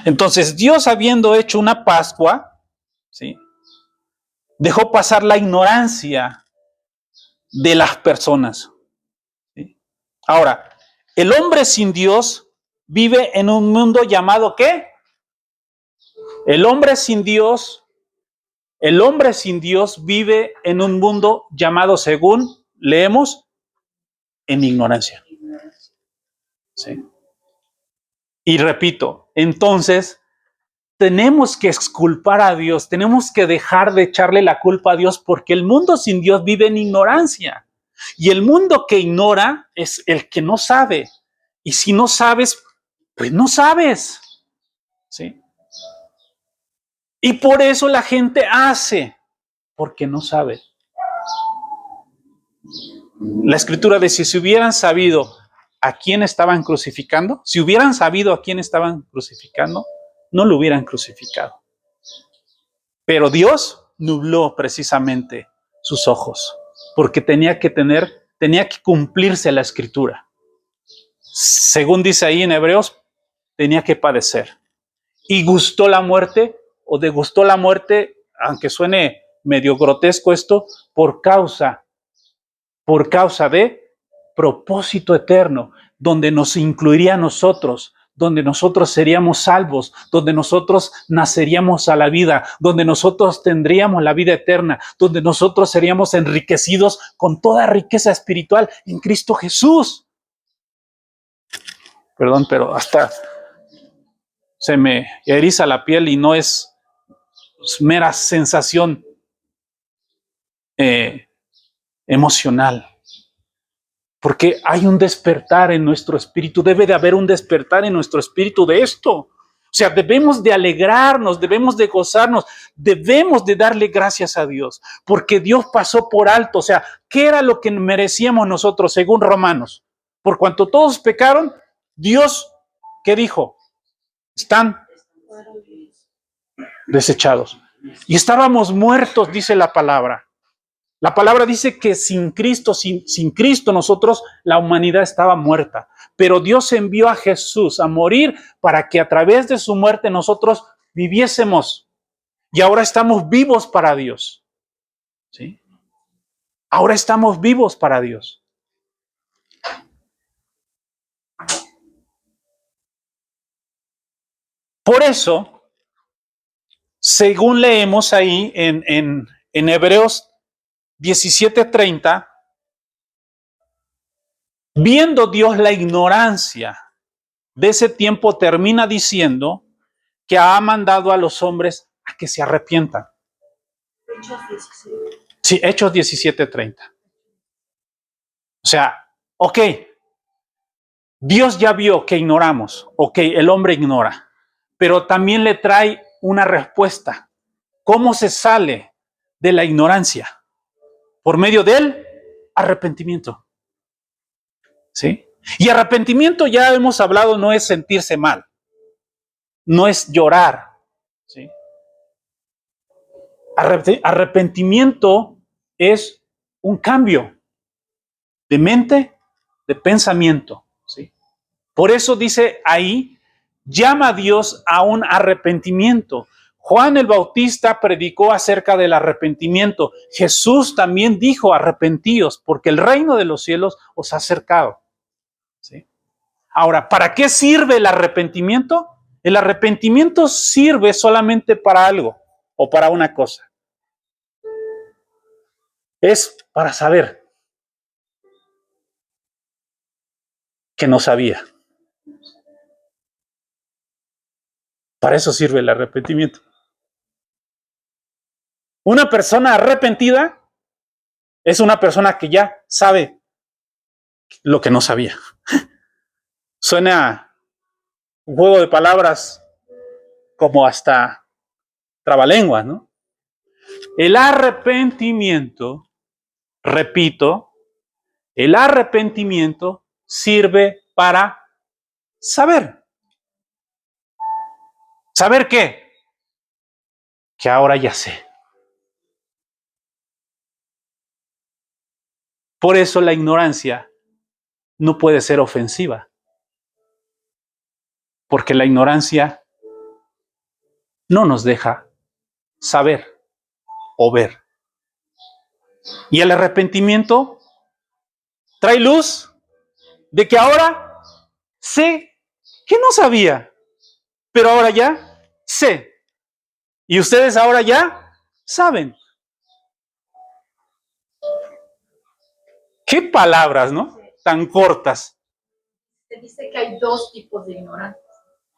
Entonces, Dios, habiendo hecho una Pascua, ¿sí?, dejó pasar la ignorancia de las personas. ¿Sí? Ahora, el hombre sin Dios vive en un mundo llamado ¿qué? El hombre sin Dios vive en un mundo llamado, según leemos, en ignorancia. ¿Sí? Y repito, entonces tenemos que exculpar a Dios, tenemos que dejar de echarle la culpa a Dios, porque el mundo sin Dios vive en ignorancia. Y el mundo que ignora es el que no sabe. Y si no sabes, pues no sabes. ¿Sí? Y por eso la gente hace, porque no sabe. La escritura dice, si hubieran sabido a quién estaban crucificando, si hubieran sabido a quién estaban crucificando, no lo hubieran crucificado. Pero Dios nubló precisamente sus ojos, porque tenía que cumplirse la escritura. Según dice ahí en Hebreos, tenía que padecer. Y gustó la muerte, o degustó la muerte, aunque suene medio grotesco esto, por causa de propósito eterno, donde nos incluiría a nosotros, donde nosotros seríamos salvos, donde nosotros naceríamos a la vida, donde nosotros tendríamos la vida eterna, donde nosotros seríamos enriquecidos con toda riqueza espiritual en Cristo Jesús. Perdón, pero hasta se me eriza la piel y no es mera sensación emocional. Porque hay un despertar en nuestro espíritu, debe de haber un despertar en nuestro espíritu de esto. O sea, debemos de alegrarnos, debemos de gozarnos, debemos de darle gracias a Dios, porque Dios pasó por alto. O sea, ¿qué era lo que merecíamos nosotros según Romanos? Por cuanto todos pecaron, Dios, ¿qué dijo? Están desechados. Y estábamos muertos, dice la palabra. La palabra dice que sin Cristo nosotros, la humanidad estaba muerta. Pero Dios envió a Jesús a morir para que a través de su muerte nosotros viviésemos. Y ahora estamos vivos para Dios. ¿Sí? Ahora estamos vivos para Dios. Por eso, según leemos ahí en Hebreos 17:30, viendo Dios la ignorancia de ese tiempo, termina diciendo que ha mandado a los hombres a que se arrepientan. Sí, Hechos 17:30. O sea, ok, Dios ya vio que ignoramos, ok, el hombre ignora, pero también le trae una respuesta. ¿Cómo se sale de la ignorancia? Por medio del arrepentimiento. ¿Sí? Y arrepentimiento, ya hemos hablado, no es sentirse mal, no es llorar. ¿Sí? Arrepentimiento es un cambio de mente, de pensamiento. ¿Sí? Por eso dice ahí, llama a Dios a un arrepentimiento. Juan el Bautista predicó acerca del arrepentimiento. Jesús también dijo, arrepentíos, porque el reino de los cielos os ha acercado. ¿Sí? Ahora, ¿para qué sirve el arrepentimiento? El arrepentimiento sirve solamente para algo o para una cosa. Es para saber que no sabía. Para eso sirve el arrepentimiento. Una persona arrepentida es una persona que ya sabe lo que no sabía. Suena un juego de palabras como hasta trabalenguas, ¿no? El arrepentimiento, repito, el arrepentimiento sirve para saber. ¿Saber qué? Que ahora ya sé. Por eso la ignorancia no puede ser ofensiva, porque la ignorancia no nos deja saber o ver. Y el arrepentimiento trae luz de que ahora sé que no sabía, pero ahora ya sé. Y ustedes ahora ya saben. ¿Qué palabras, no? Tan cortas. Se dice que hay dos tipos de ignorantes.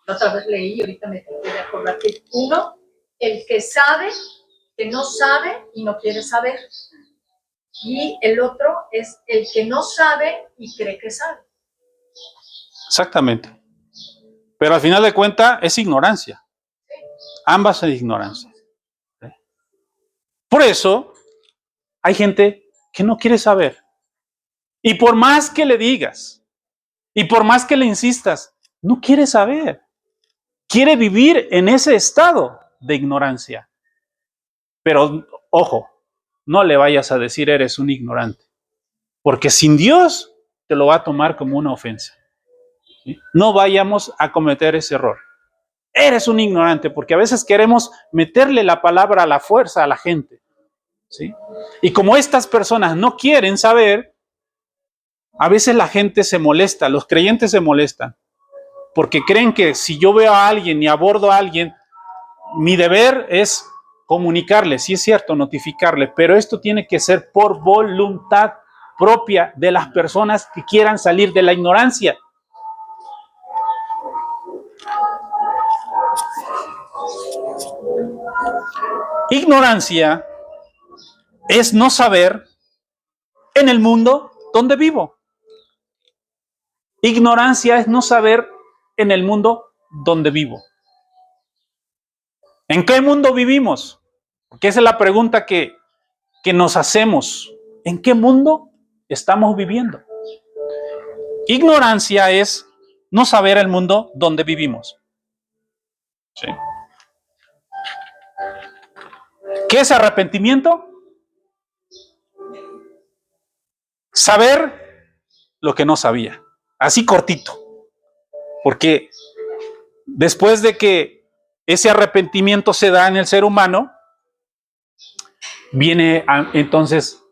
La otra vez leí y ahorita me tengo que acordar que uno, el que sabe, que no sabe y no quiere saber. Y el otro es el que no sabe y cree que sabe. Exactamente. Pero al final de cuentas es ignorancia. Ambas es ignorancia. Por eso hay gente que no quiere saber. Y por más que le digas, y por más que le insistas, no quiere saber. Quiere vivir en ese estado de ignorancia. Pero, ojo, no le vayas a decir eres un ignorante. Porque sin Dios te lo va a tomar como una ofensa. ¿Sí? No vayamos a cometer ese error. Eres un ignorante, porque a veces queremos meterle la palabra a la fuerza a la gente. ¿Sí? Y como estas personas no quieren saber, a veces la gente se molesta, los creyentes se molestan, porque creen que si yo veo a alguien y abordo a alguien, mi deber es comunicarle, sí es cierto, notificarle, pero esto tiene que ser por voluntad propia de las personas que quieran salir de la ignorancia. Ignorancia es no saber en el mundo donde vivo. Ignorancia es no saber en el mundo donde vivo. ¿En qué mundo vivimos? Porque esa es la pregunta que nos hacemos. ¿En qué mundo estamos viviendo? Ignorancia es no saber el mundo donde vivimos. ¿Sí? ¿Qué es arrepentimiento? Saber lo que no sabía. Así cortito. Porque después de que ese arrepentimiento se da en el ser humano, viene entonces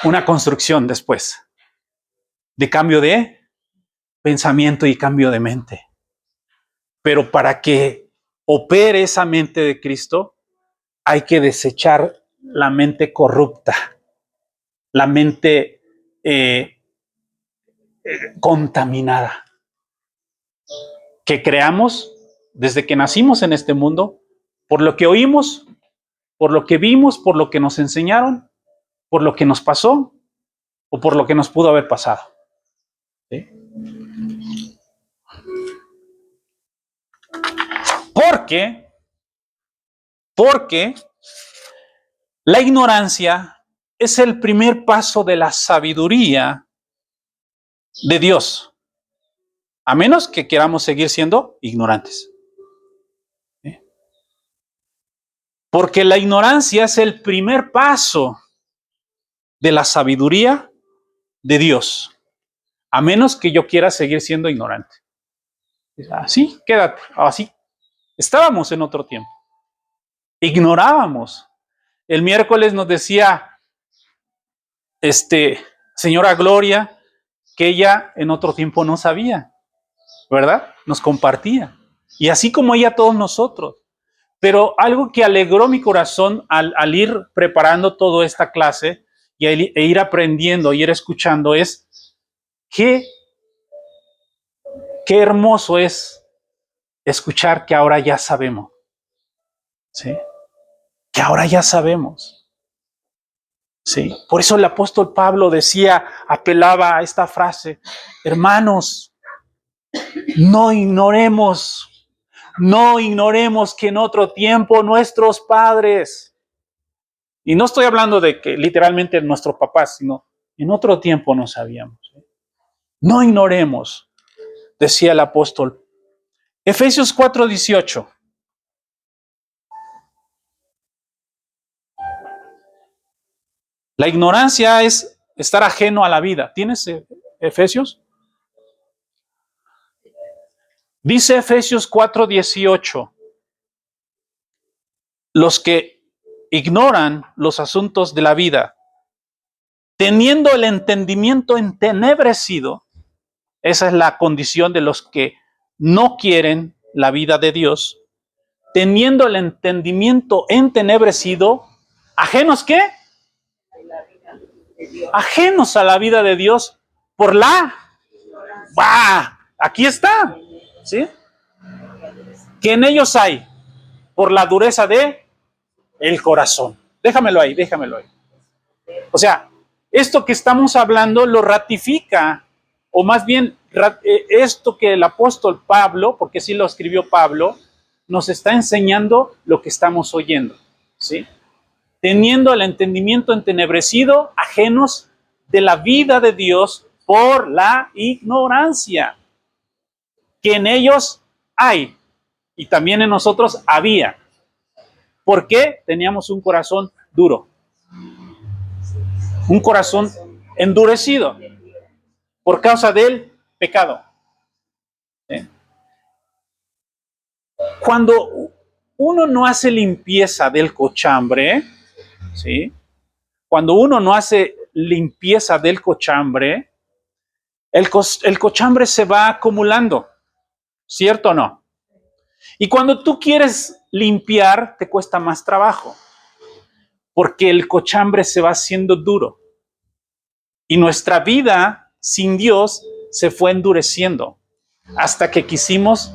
una construcción después de cambio de pensamiento y cambio de mente. Pero para que opere esa mente de Cristo, hay que desechar la mente corrupta, la mente contaminada, que creamos desde que nacimos en este mundo, por lo que oímos, por lo que vimos, por lo que nos enseñaron, por lo que nos pasó o por lo que nos pudo haber pasado. ¿Sí? Porque la ignorancia es el primer paso de la sabiduría de Dios, a menos que queramos seguir siendo ignorantes. ¿Sí? Porque la ignorancia es el primer paso de la sabiduría de Dios, a menos que yo quiera seguir siendo ignorante. Así, quédate, así. Estábamos en otro tiempo. Ignorábamos. El miércoles nos decía, señora Gloria, que ella en otro tiempo no sabía, ¿verdad? Nos compartía. Y así como ella, todos nosotros. Pero algo que alegró mi corazón al ir preparando toda esta clase e ir aprendiendo, y ir escuchando es qué hermoso es escuchar que ahora ya sabemos. ¿Sí? Que ahora ya sabemos. ¿Sí? Por eso el apóstol Pablo decía, apelaba a esta frase, hermanos, no ignoremos que en otro tiempo nuestros padres, y no estoy hablando de que literalmente nuestros papás, sino en otro tiempo no sabíamos. No ignoremos, decía el apóstol. Efesios 4:18. La ignorancia es estar ajeno a la vida. ¿Tienes Efesios? Dice Efesios 4:18. Los que ignoran los asuntos de la vida, teniendo el entendimiento entenebrecido, esa es la condición de los que no quieren la vida de Dios, teniendo el entendimiento entenebrecido, ¿ajenos qué? Ajenos a la vida de Dios por la... ¡Bah! Aquí está, ¿sí? que en ellos hay por la dureza de el corazón. Déjamelo ahí. O sea, esto que estamos hablando lo ratifica, o más bien esto que el apóstol Pablo, porque sí lo escribió Pablo, nos está enseñando lo que estamos oyendo, ¿sí? Teniendo el entendimiento entenebrecido, ajenos de la vida de Dios por la ignorancia que en ellos hay y también en nosotros había. ¿Por qué? Teníamos un corazón duro, un corazón endurecido por causa del pecado. ¿Sí? Cuando uno no hace limpieza del cochambre, ¿sí? Cuando uno no hace limpieza del cochambre, el cochambre se va acumulando, ¿cierto o no? Y cuando tú quieres limpiar, te cuesta más trabajo, porque el cochambre se va haciendo duro. Y nuestra vida sin Dios se fue endureciendo hasta que quisimos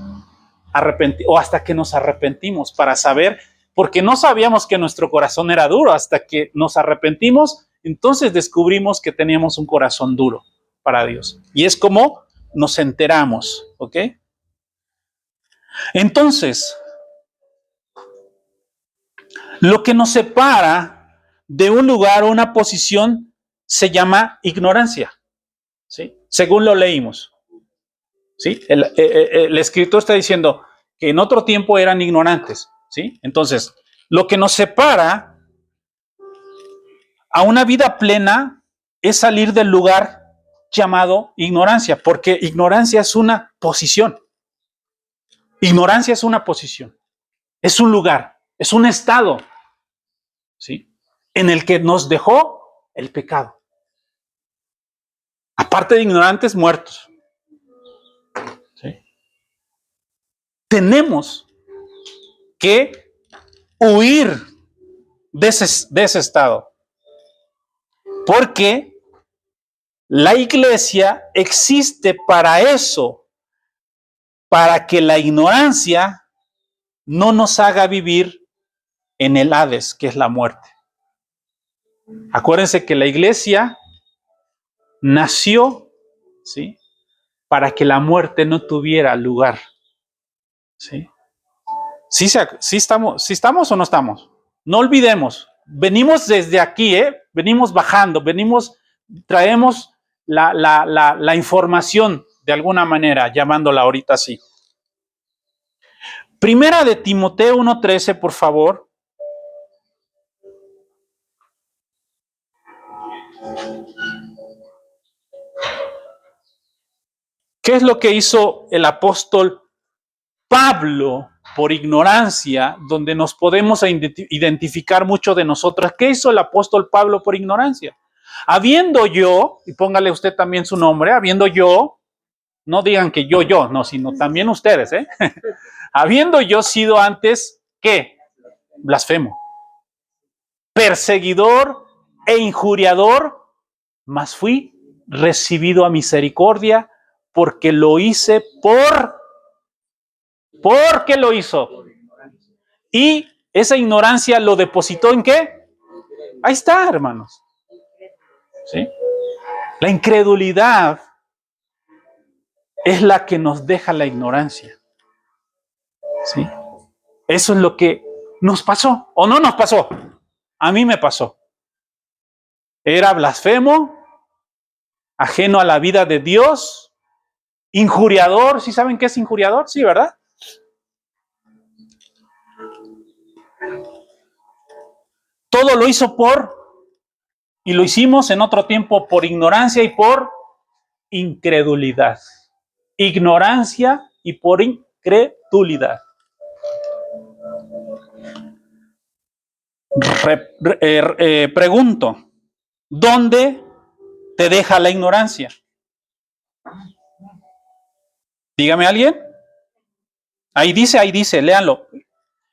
arrepentir, o hasta que nos arrepentimos para saber, porque no sabíamos que nuestro corazón era duro, hasta que nos arrepentimos, entonces descubrimos que teníamos un corazón duro para Dios. Y es como nos enteramos, ¿ok? Entonces, lo que nos separa de un lugar o una posición se llama ignorancia, ¿sí? Según lo leímos, ¿sí? El escritor está diciendo que en otro tiempo eran ignorantes, ¿sí? Entonces, lo que nos separa a una vida plena es salir del lugar llamado ignorancia, porque ignorancia es una posición. Ignorancia es una posición, es un lugar, es un estado, ¿sí? En el que nos dejó el pecado. Aparte de ignorantes, muertos. ¿Sí? Tenemos que huir de ese estado. Porque la iglesia existe para eso, para que la ignorancia no nos haga vivir en el Hades, que es la muerte. Acuérdense que la iglesia nació, ¿sí?, para que la muerte no tuviera lugar. ¿Sí? ¿Sí estamos o no estamos? No olvidemos, venimos desde aquí, venimos bajando, traemos la información de alguna manera, llamándola ahorita así. Primera de Timoteo 1:13, por favor. ¿Qué es lo que hizo el apóstol Pablo por ignorancia, donde nos podemos identificar mucho de nosotros? ¿Qué hizo el apóstol Pablo por ignorancia? Habiendo yo, y póngale usted también su nombre, habiendo yo, no digan que yo, no, sino también ustedes, habiendo yo sido antes, ¿qué? Blasfemo, perseguidor e injuriador, mas fui recibido a misericordia porque lo hice porque lo hizo. Y esa ignorancia lo depositó ¿en qué? Ahí está, hermanos. ¿Sí? La incredulidad es la que nos deja la ignorancia. ¿Sí? Eso es lo que nos pasó, o no nos pasó. A mí me pasó. Era blasfemo, ajeno a la vida de Dios, injuriador. ¿Sí saben qué es injuriador? Sí, ¿verdad? Todo lo hizo y lo hicimos en otro tiempo por ignorancia y por incredulidad. Ignorancia y por incredulidad. Pregunto, ¿dónde te deja la ignorancia? Dígame alguien. Ahí dice, léanlo.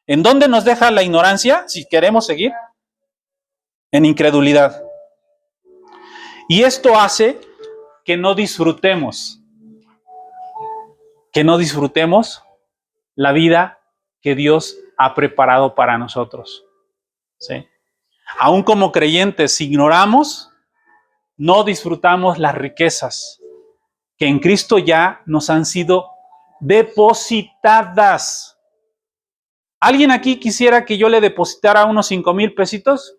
¿En dónde nos deja la ignorancia si queremos seguir? En incredulidad. Y esto hace que no disfrutemos la vida que Dios ha preparado para nosotros. ¿Sí? Aún como creyentes, si ignoramos, no disfrutamos las riquezas que en Cristo ya nos han sido depositadas. ¿Alguien aquí quisiera que yo le depositara unos 5,000 pesitos?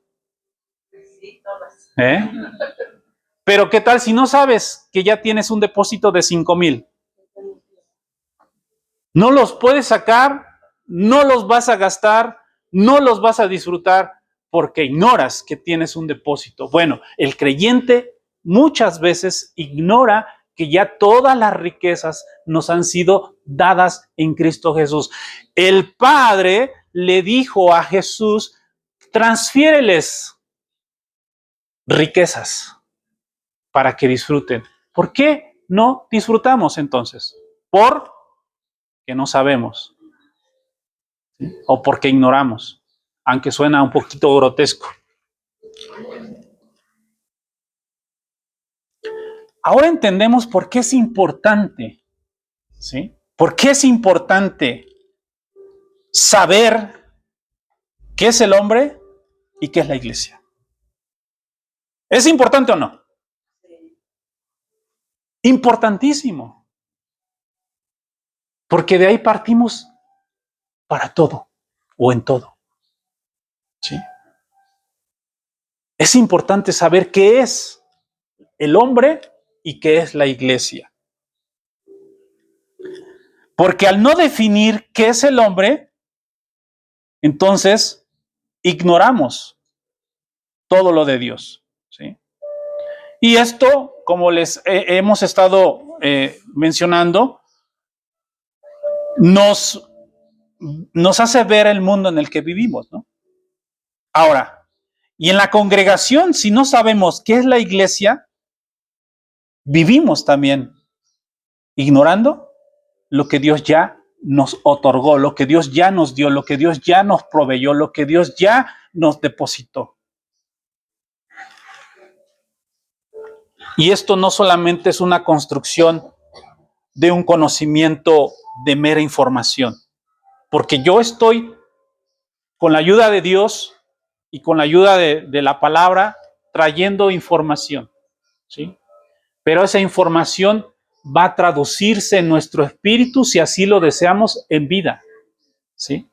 ¿Eh? Pero ¿qué tal si no sabes que ya tienes un depósito de 5,000? No los puedes sacar, no los vas a gastar, no los vas a disfrutar porque ignoras que tienes un depósito. Bueno, el creyente muchas veces ignora que ya todas las riquezas nos han sido dadas en Cristo Jesús. El Padre le dijo a Jesús, transfiéreles riquezas para que disfruten. ¿Por qué no disfrutamos entonces? Porque no sabemos, ¿sí? O porque ignoramos, aunque suena un poquito grotesco. Ahora entendemos por qué es importante, ¿sí? ¿Por qué es importante saber qué es el hombre y qué es la iglesia? ¿Es importante o no? Importantísimo. Porque de ahí partimos para todo o en todo. ¿Sí? Es importante saber qué es el hombre y qué es la iglesia. Porque al no definir qué es el hombre, entonces ignoramos todo lo de Dios. ¿Sí? Y esto, como les hemos estado mencionando, nos hace ver el mundo en el que vivimos, ¿no? Ahora, y en la congregación, si no sabemos qué es la iglesia, vivimos también ignorando lo que Dios ya nos otorgó, lo que Dios ya nos dio, lo que Dios ya nos proveyó, lo que Dios ya nos depositó. Y esto no solamente es una construcción de un conocimiento de mera información, porque yo estoy con la ayuda de Dios y con la ayuda de la palabra trayendo información, ¿sí? Pero esa información va a traducirse en nuestro espíritu, si así lo deseamos, en vida, ¿sí?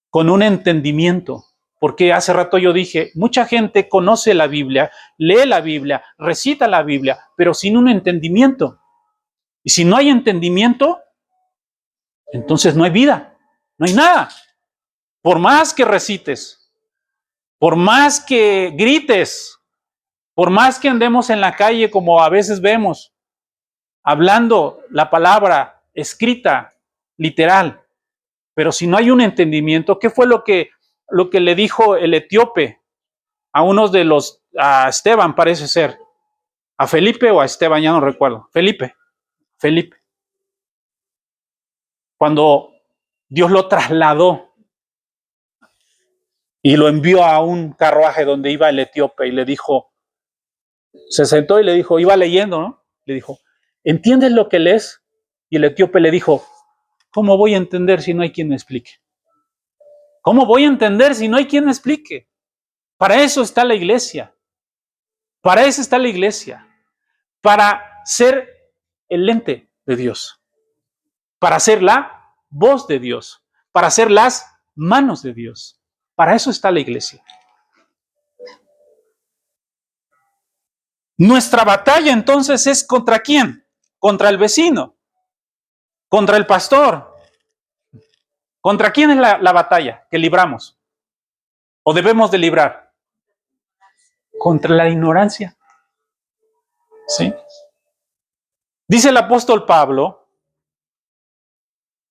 Con un entendimiento. Porque hace rato yo dije, mucha gente conoce la Biblia, lee la Biblia, recita la Biblia, pero sin un entendimiento. Y si no hay entendimiento, entonces no hay vida, no hay nada. Por más que recites, por más que grites, por más que andemos en la calle como a veces vemos, hablando la palabra escrita, literal, pero si no hay un entendimiento, ¿qué fue lo que le dijo el etíope a unos de los, a Esteban parece ser, a Felipe o a Esteban, ya no recuerdo, Felipe, cuando Dios lo trasladó y lo envió a un carruaje donde iba el etíope y le dijo, se sentó y le dijo, iba leyendo, ¿no? Le dijo, ¿entiendes lo que lees? Y el etíope le dijo, ¿cómo voy a entender si no hay quien me explique? ¿Cómo voy a entender si no hay quien me explique? Para eso está la iglesia. Para eso está la iglesia. Para ser el lente de Dios. Para ser la voz de Dios. Para ser las manos de Dios. Para eso está la iglesia. Nuestra batalla entonces es ¿contra quién? Contra el vecino. Contra el pastor. ¿Contra quién es la batalla que libramos? ¿O debemos de librar? Contra la ignorancia. ¿Sí? Dice el apóstol Pablo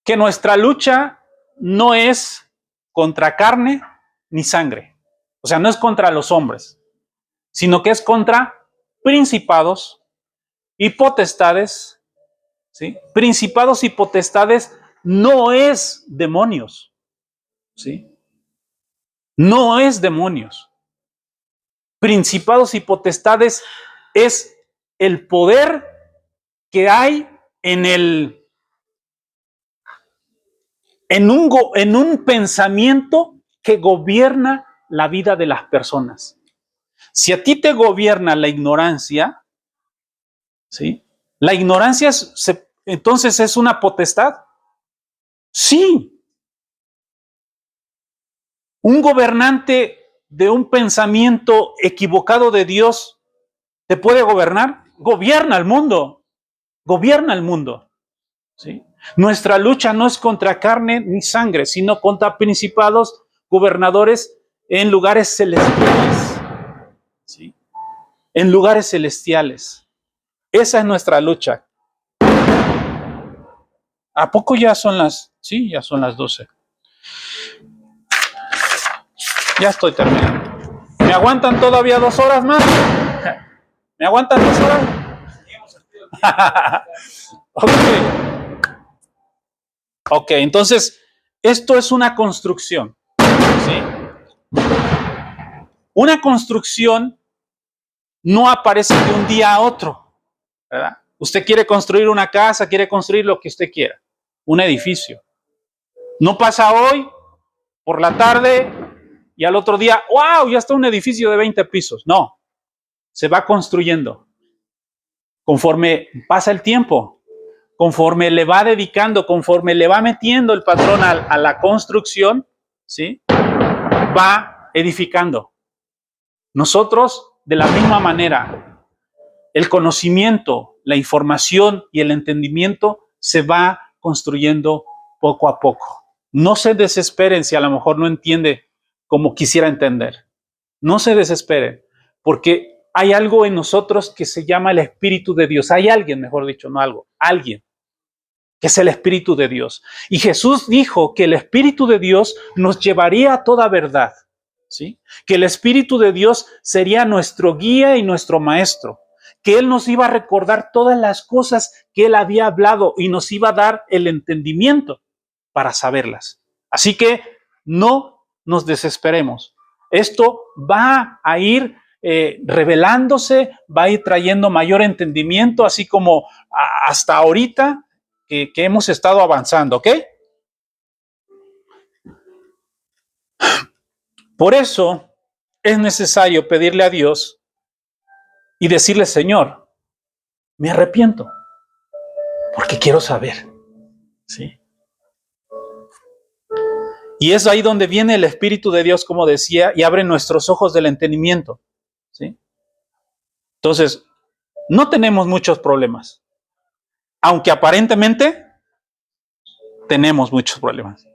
que nuestra lucha no es contra carne ni sangre. O sea, no es contra los hombres, sino que es contra principados y potestades. ¿Sí? Principados y potestades no es demonios. ¿Sí? No es demonios. Principados y potestades es el poder que hay en el en un pensamiento que gobierna la vida de las personas. Si a ti te gobierna la ignorancia, ¿sí? ¿La ignorancia entonces es una potestad? Sí. Un gobernante de un pensamiento equivocado de Dios te puede gobernar. Gobierna el mundo. Gobierna el mundo. ¿Sí? Nuestra lucha no es contra carne ni sangre, sino contra principados, gobernadores en lugares celestiales. ¿Sí? En lugares celestiales. Esa es nuestra lucha. ¿A poco ya son las? Sí, ya son las 12. Ya estoy terminando. ¿Me aguantan todavía 2 horas más? ¿Me aguantan 2 horas? Ok, entonces, esto es una construcción. ¿Sí? Una construcción no aparece de un día a otro, ¿verdad? Usted quiere construir una casa, quiere construir lo que usted quiera, un edificio. No pasa hoy, por la tarde, y al otro día, ¡wow! Ya está un edificio de 20 pisos. No, se va construyendo. Conforme pasa el tiempo, conforme le va dedicando, conforme le va metiendo el patrón a la construcción, ¿sí? Va edificando. Nosotros, de la misma manera, el conocimiento, la información y el entendimiento se va construyendo poco a poco. No se desesperen si a lo mejor no entiende como quisiera entender. No se desesperen, porque hay algo en nosotros que se llama el Espíritu de Dios. Hay alguien, mejor dicho, no algo, alguien, que es el Espíritu de Dios. Y Jesús dijo que el Espíritu de Dios nos llevaría a toda verdad, ¿sí? Que el Espíritu de Dios sería nuestro guía y nuestro maestro, que Él nos iba a recordar todas las cosas que Él había hablado y nos iba a dar el entendimiento para saberlas. Así que no nos desesperemos. Esto va a ir revelándose, va a ir trayendo mayor entendimiento, así como hasta ahorita que hemos estado avanzando, ¿ok? Por eso es necesario pedirle a Dios y decirle, Señor, me arrepiento, porque quiero saber, ¿sí? Y es ahí donde viene el Espíritu de Dios, como decía, y abre nuestros ojos del entendimiento, ¿sí? Entonces, no tenemos muchos problemas, aunque aparentemente tenemos muchos problemas.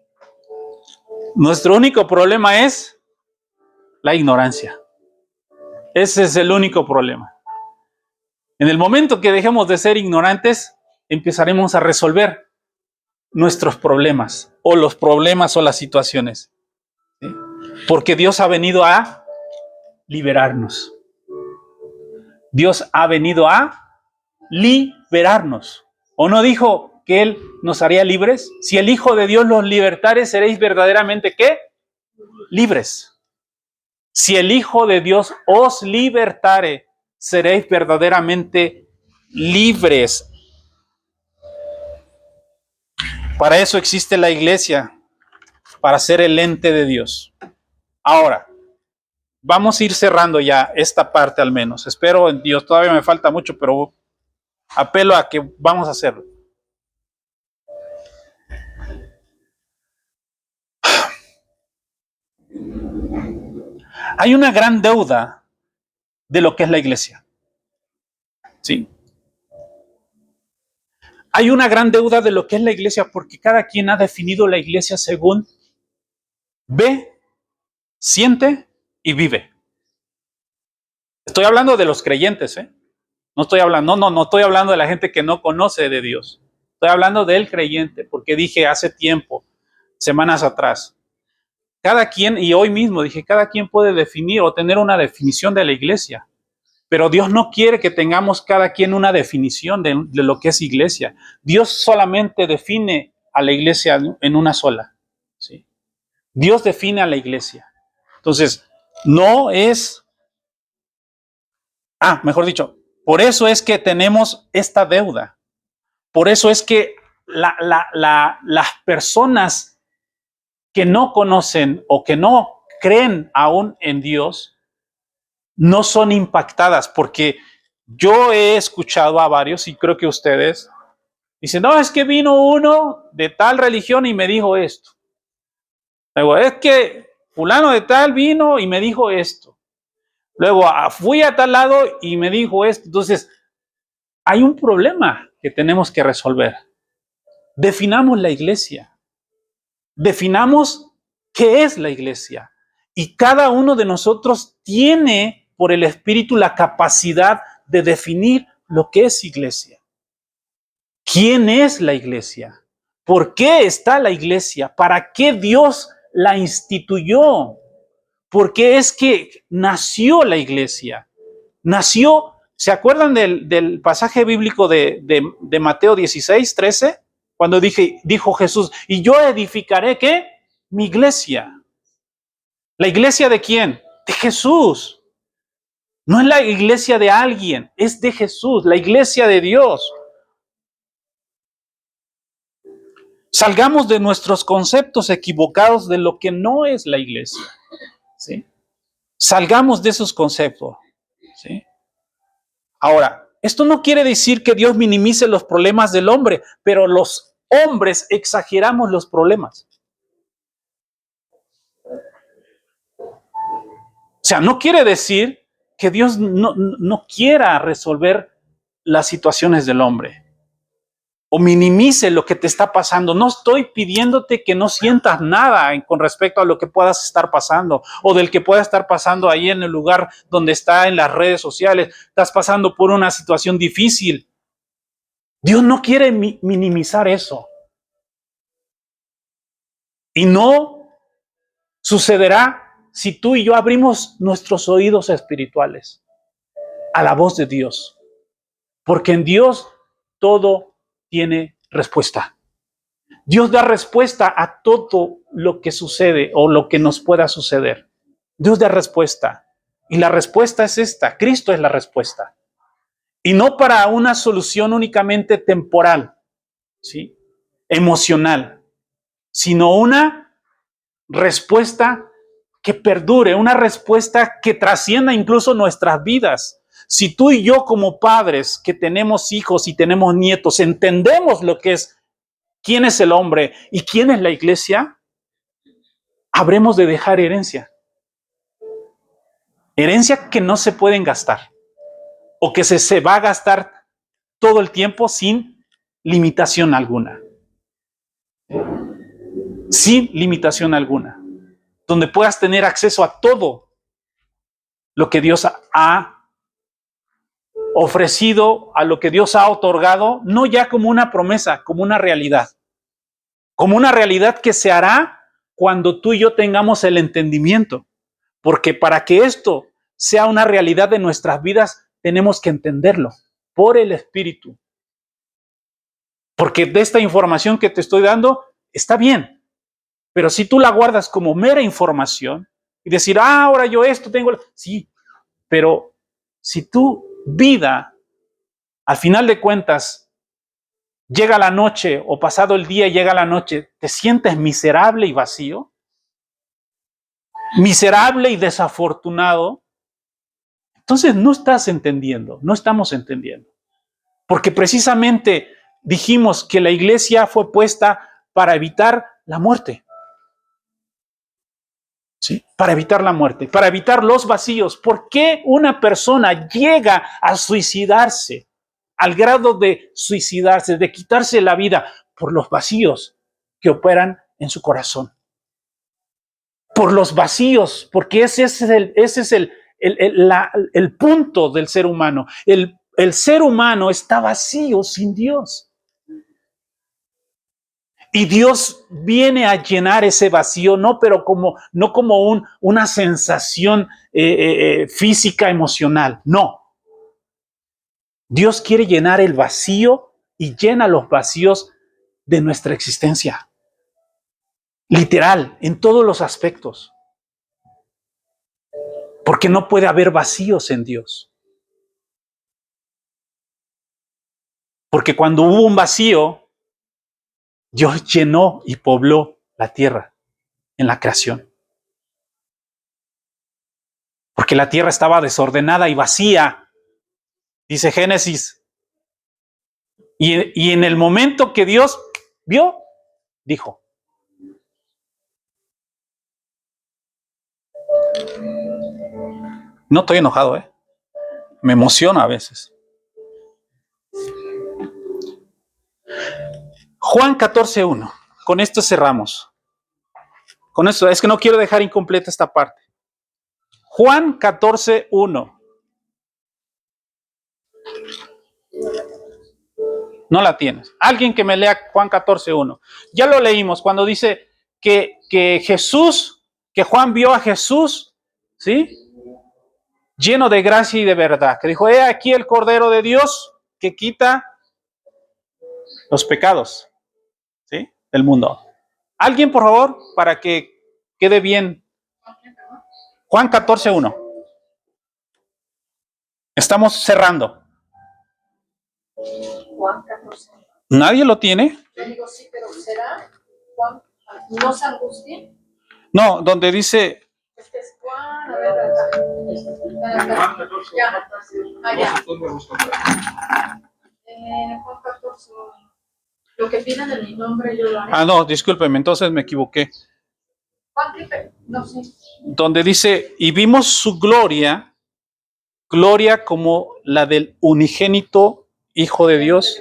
Nuestro único problema es la ignorancia. Ese es el único problema. En el momento que dejemos de ser ignorantes, empezaremos a resolver nuestros problemas o los problemas o las situaciones, ¿sí? Porque Dios ha venido a liberarnos. Dios ha venido a liberarnos. ¿O no dijo que Él nos haría libres? Si el Hijo de Dios los libertare, seréis verdaderamente, ¿qué? Libres. Si el Hijo de Dios os libertare, seréis verdaderamente libres. Para eso existe la iglesia, para ser el ente de Dios. Ahora, vamos a ir cerrando ya esta parte al menos. Espero en Dios, todavía me falta mucho, pero apelo a que vamos a hacerlo. Hay una gran deuda de lo que es la iglesia. ¿Sí? Hay una gran deuda de lo que es la iglesia porque cada quien ha definido la iglesia según ve, siente y vive. Estoy hablando de los creyentes, ¿eh? No estoy hablando de la gente que no conoce de Dios. Estoy hablando del creyente, porque dije hace tiempo, semanas atrás, cada quien, y hoy mismo dije, cada quien puede definir o tener una definición de la iglesia. Pero Dios no quiere que tengamos cada quien una definición de lo que es iglesia. Dios solamente define a la iglesia en una sola, ¿sí? Dios define a la iglesia. Entonces, no es... mejor dicho, por eso es que tenemos esta deuda. Por eso es que las personas que no conocen o que no creen aún en Dios no son impactadas, porque yo he escuchado a varios, y creo que ustedes, dicen, no, es que vino uno de tal religión y me dijo esto. Luego, es que fulano de tal vino y me dijo esto. Luego, fui a tal lado y me dijo esto. Entonces, hay un problema que tenemos que resolver. Definamos la iglesia. Definamos qué es la iglesia. Y cada uno de nosotros tiene por el Espíritu la capacidad de definir lo que es iglesia. ¿Quién es la iglesia? ¿Por qué está la iglesia? ¿Para qué Dios la instituyó? ¿Por qué es que nació la iglesia? Nació, ¿se acuerdan del pasaje bíblico de Mateo 16, 13? Cuando dijo Jesús, y yo edificaré, ¿qué? Mi iglesia. ¿La iglesia de quién? De Jesús. No es la iglesia de alguien, es de Jesús, la iglesia de Dios. Salgamos de nuestros conceptos equivocados de lo que no es la iglesia. ¿Sí? Salgamos de esos conceptos. ¿Sí? Ahora, esto no quiere decir que Dios minimice los problemas del hombre, pero los hombres exageramos los problemas. O sea, no quiere decir que Dios no quiera resolver las situaciones del hombre o minimice lo que te está pasando. No estoy pidiéndote que no sientas nada con respecto a lo que puedas estar pasando o del que pueda estar pasando ahí en el lugar donde está en las redes sociales. Estás pasando por una situación difícil. Dios no quiere minimizar eso. Y no sucederá si tú y yo abrimos nuestros oídos espirituales a la voz de Dios. Porque en Dios todo tiene respuesta. Dios da respuesta a todo lo que sucede o lo que nos pueda suceder. Dios da respuesta. Y la respuesta es esta. Cristo es la respuesta. Y no para una solución únicamente temporal, ¿sí? Emocional, sino una respuesta que perdure, una respuesta que trascienda incluso nuestras vidas. Si tú y yo como padres que tenemos hijos y tenemos nietos entendemos lo que es, quién es el hombre y quién es la iglesia, habremos de dejar herencia. Herencia que no se pueden gastar o que se va a gastar todo el tiempo sin limitación alguna. Sin limitación alguna. Donde puedas tener acceso a todo lo que Dios ha ofrecido, a lo que Dios ha otorgado, no ya como una promesa, como una realidad. Como una realidad que se hará cuando tú y yo tengamos el entendimiento. Porque para que esto sea una realidad de nuestras vidas, tenemos que entenderlo por el Espíritu. Porque de esta información que te estoy dando, está bien. Pero si tú la guardas como mera información y decir, ahora yo esto tengo... Sí, pero si tu vida, al final de cuentas, llega la noche o pasado el día llega la noche, te sientes miserable y vacío, miserable y desafortunado, entonces no estás entendiendo, no estamos entendiendo. Porque precisamente dijimos que la iglesia fue puesta para evitar la muerte. ¿Sí? Para evitar la muerte, para evitar los vacíos. ¿Por qué una persona llega a suicidarse, al grado de suicidarse, de quitarse la vida? Por los vacíos que operan en su corazón. Por los vacíos, porque ese es el punto del ser humano. El ser humano está vacío sin Dios. Y Dios viene a llenar ese vacío, no como una sensación física, emocional, no. Dios quiere llenar el vacío y llena los vacíos de nuestra existencia. Literal, en todos los aspectos. Porque no puede haber vacíos en Dios. Porque cuando hubo un vacío, Dios llenó y pobló la tierra. en la creación. Porque la tierra estaba desordenada y vacía, dice Génesis. Y en el momento que Dios vio, dijo. No estoy enojado, me emociona a veces. Juan 14:1. Con esto cerramos. Con esto, es que no quiero dejar incompleta esta parte. Juan 14:1. No la tienes. Alguien que me lea Juan 14:1. Ya lo leímos cuando dice que Jesús, que Juan vio a Jesús, ¿sí? Lleno de gracia y de verdad. Que dijo, he aquí el Cordero de Dios que quita los pecados, ¿sí? Del mundo. Alguien, por favor, para que quede bien. Juan 14:1. Estamos cerrando. Juan 14. ¿Nadie lo tiene? Yo digo sí, pero ¿será Juan? ¿No se angustien? No, donde dice... Este es Juan, a ver, Juan 14. Ya. Juan 14. Lo que pidan en mi nombre yo lo haré. Ah, no, discúlpeme, entonces me equivoqué. Juan, no sé. Donde dice, y vimos su gloria, gloria como la del unigénito Hijo de Dios,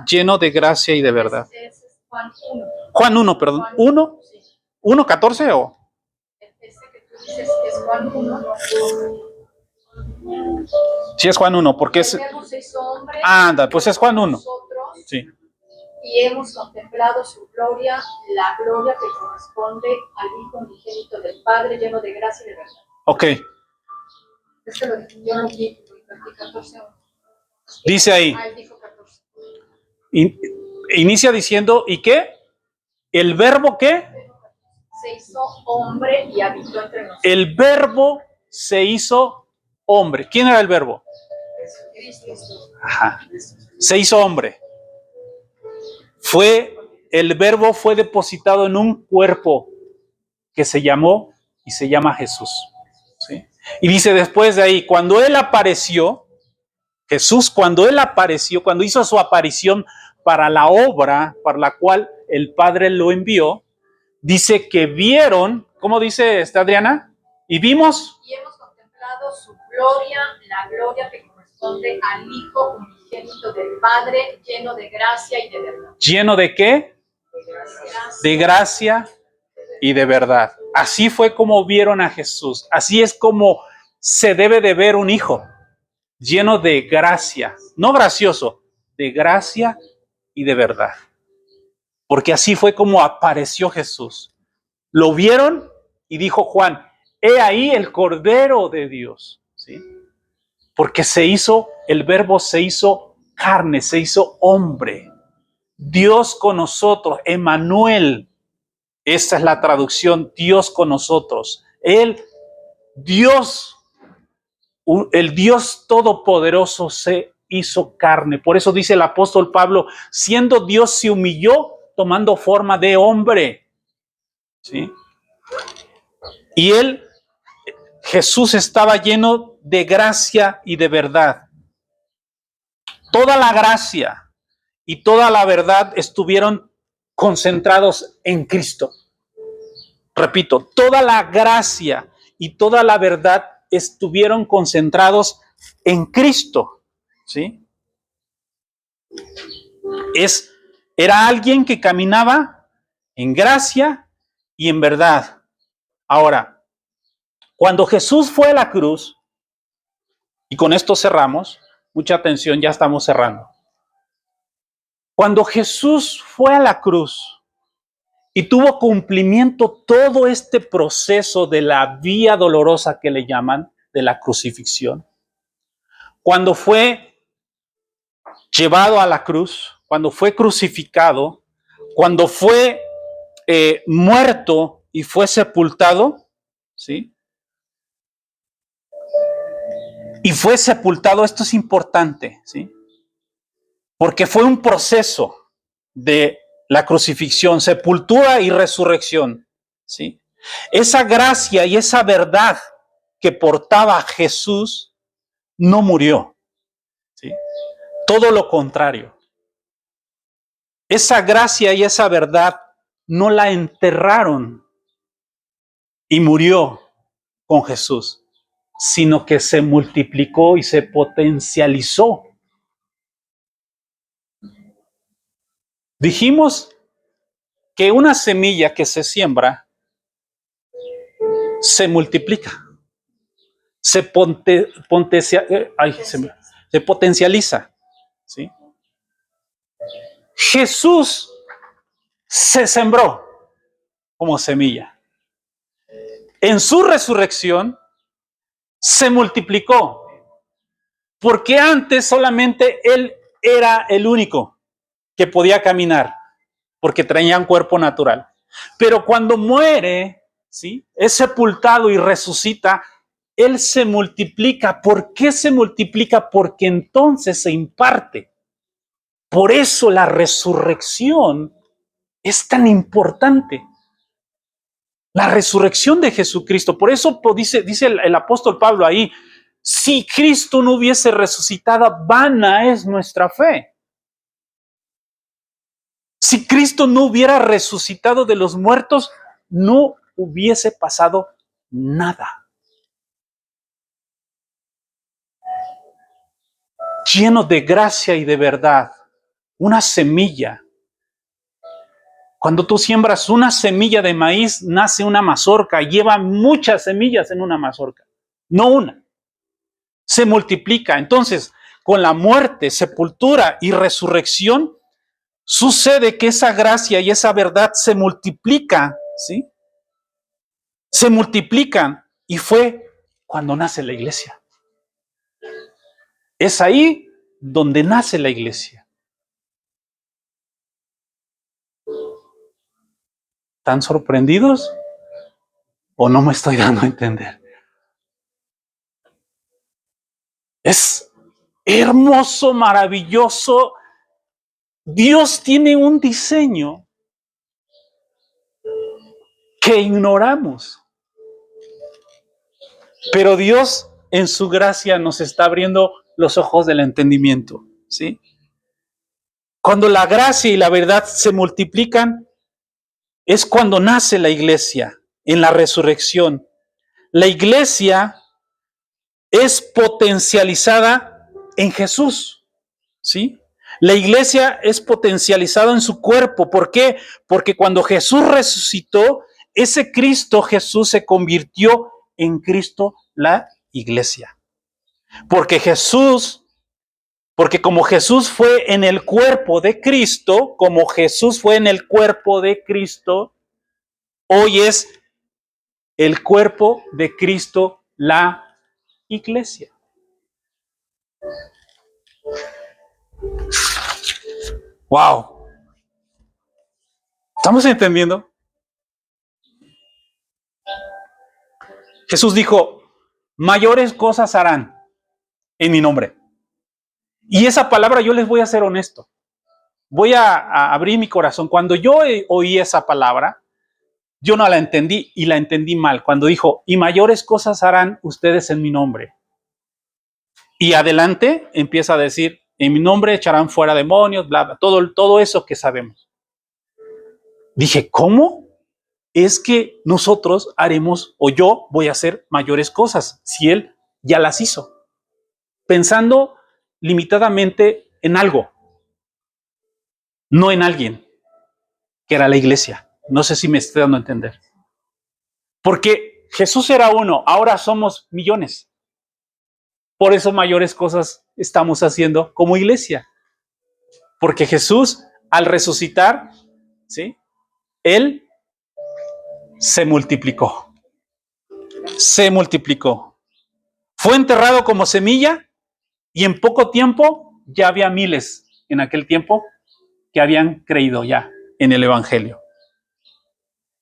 lleno de gracia y de verdad. Ese es Juan 1. Juan 1, perdón. Juan 1, sí. 1, 14 o... Ese que tú dices es Juan 1. Sí, es Juan 1, porque es... Anda, pues es Juan 1. Sí. Y hemos contemplado su gloria, la gloria que corresponde al Hijo unigénito del Padre, lleno de gracia y de verdad. Ok. Yo lo vi, 14. Dice ahí. Dijo 14. Inicia diciendo, ¿y qué? ¿El verbo qué? Se hizo hombre y habitó entre nosotros. El verbo se hizo hombre. ¿Quién era el verbo? Cristo. Ajá. Se hizo hombre. El verbo fue depositado en un cuerpo que se llamó y se llama Jesús. ¿Sí? Y dice después de ahí, cuando él apareció, Jesús, cuando hizo su aparición para la obra para la cual el Padre lo envió, dice que vieron, ¿cómo dice Adriana? Y vimos. Y hemos contemplado su gloria, la gloria que corresponde al Hijo unigénito del Padre, lleno de gracia y de verdad. ¿Lleno de qué? De gracia y de verdad. Así fue como vieron a Jesús. Así es como se debe de ver un hijo. Lleno de gracia. No gracioso, de gracia y de verdad. Porque así fue como apareció Jesús. Lo vieron y dijo Juan, he ahí el Cordero de Dios. ¿Sí? Porque el verbo se hizo carne, se hizo hombre. Dios con nosotros, Emmanuel. Esta es la traducción, Dios con nosotros. El Dios Todopoderoso se hizo carne. Por eso dice el apóstol Pablo, siendo Dios se humilló tomando forma de hombre. ¿Sí? Y Jesús estaba lleno de gracia y de verdad. Toda la gracia y toda la verdad estuvieron concentrados en Cristo. Repito, toda la gracia y toda la verdad estuvieron concentrados en Cristo. ¿Sí? Era alguien que caminaba en gracia y en verdad. Ahora, cuando Jesús fue a la cruz, y con esto cerramos, mucha atención, ya estamos cerrando. Cuando Jesús fue a la cruz y tuvo cumplimiento todo este proceso de la vía dolorosa que le llaman, de la crucifixión, cuando fue llevado a la cruz, cuando fue crucificado, cuando fue muerto y fue sepultado, ¿sí? Y fue sepultado, esto es importante, ¿sí? Porque fue un proceso de la crucifixión, sepultura y resurrección. ¿sí? Esa gracia y esa verdad que portaba Jesús no murió, ¿sí? Todo lo contrario. Esa gracia y esa verdad no la enterraron y murió con Jesús, sino que se multiplicó y se potencializó. Dijimos que una semilla que se siembra se multiplica, se potencializa, ¿sí? Jesús se sembró como semilla. En su resurrección se multiplicó, porque antes solamente Él era el único que podía caminar, porque traía un cuerpo natural. Pero cuando muere, ¿sí?, es sepultado y resucita, Él se multiplica. ¿Por qué se multiplica? Porque entonces se imparte. Por eso la resurrección es tan importante. La resurrección de Jesucristo. Por eso dice el apóstol Pablo ahí, si Cristo no hubiese resucitado, vana es nuestra fe. Si Cristo no hubiera resucitado de los muertos, no hubiese pasado nada. Lleno de gracia y de verdad. Una semilla. Cuando tú siembras una semilla de maíz, nace una mazorca. Lleva muchas semillas en una mazorca, no una. Se multiplica. Entonces, con la muerte, sepultura y resurrección, sucede que esa gracia y esa verdad se multiplica, ¿sí? Se multiplican, y fue cuando nace la iglesia. Es ahí donde nace la iglesia. ¿Están sorprendidos o no me estoy dando a entender? Es hermoso, maravilloso. Dios tiene un diseño que ignoramos. Pero Dios, en su gracia, nos está abriendo los ojos del entendimiento, ¿sí? Cuando la gracia y la verdad se multiplican, es cuando nace la iglesia, en la resurrección. La iglesia es potencializada en Jesús, ¿sí? La iglesia es potencializada en su cuerpo. ¿Por qué? Porque cuando Jesús resucitó, ese Cristo Jesús se convirtió en Cristo la iglesia. Porque como Jesús fue en el cuerpo de Cristo, hoy es el cuerpo de Cristo la iglesia. Wow. ¿Estamos entendiendo? Jesús dijo, mayores cosas harán en mi nombre. Y esa palabra, yo les voy a ser honesto. Voy a abrir mi corazón. Cuando yo oí esa palabra, yo no la entendí y la entendí mal. Cuando dijo, y mayores cosas harán ustedes en mi nombre. Y adelante empieza a decir, en mi nombre echarán fuera demonios, bla, bla, todo eso que sabemos. Dije, ¿cómo es que nosotros haremos, o yo voy a hacer mayores cosas si Él ya las hizo? Pensando limitadamente en algo, no en alguien, que era la iglesia. No sé si me estoy dando a entender. Porque Jesús era uno, ahora somos millones. Por eso mayores cosas estamos haciendo como iglesia. Porque Jesús, al resucitar, ¿sí?, Él se multiplicó. Se multiplicó. Fue enterrado como semilla y en poco tiempo ya había miles en aquel tiempo que habían creído ya en el Evangelio.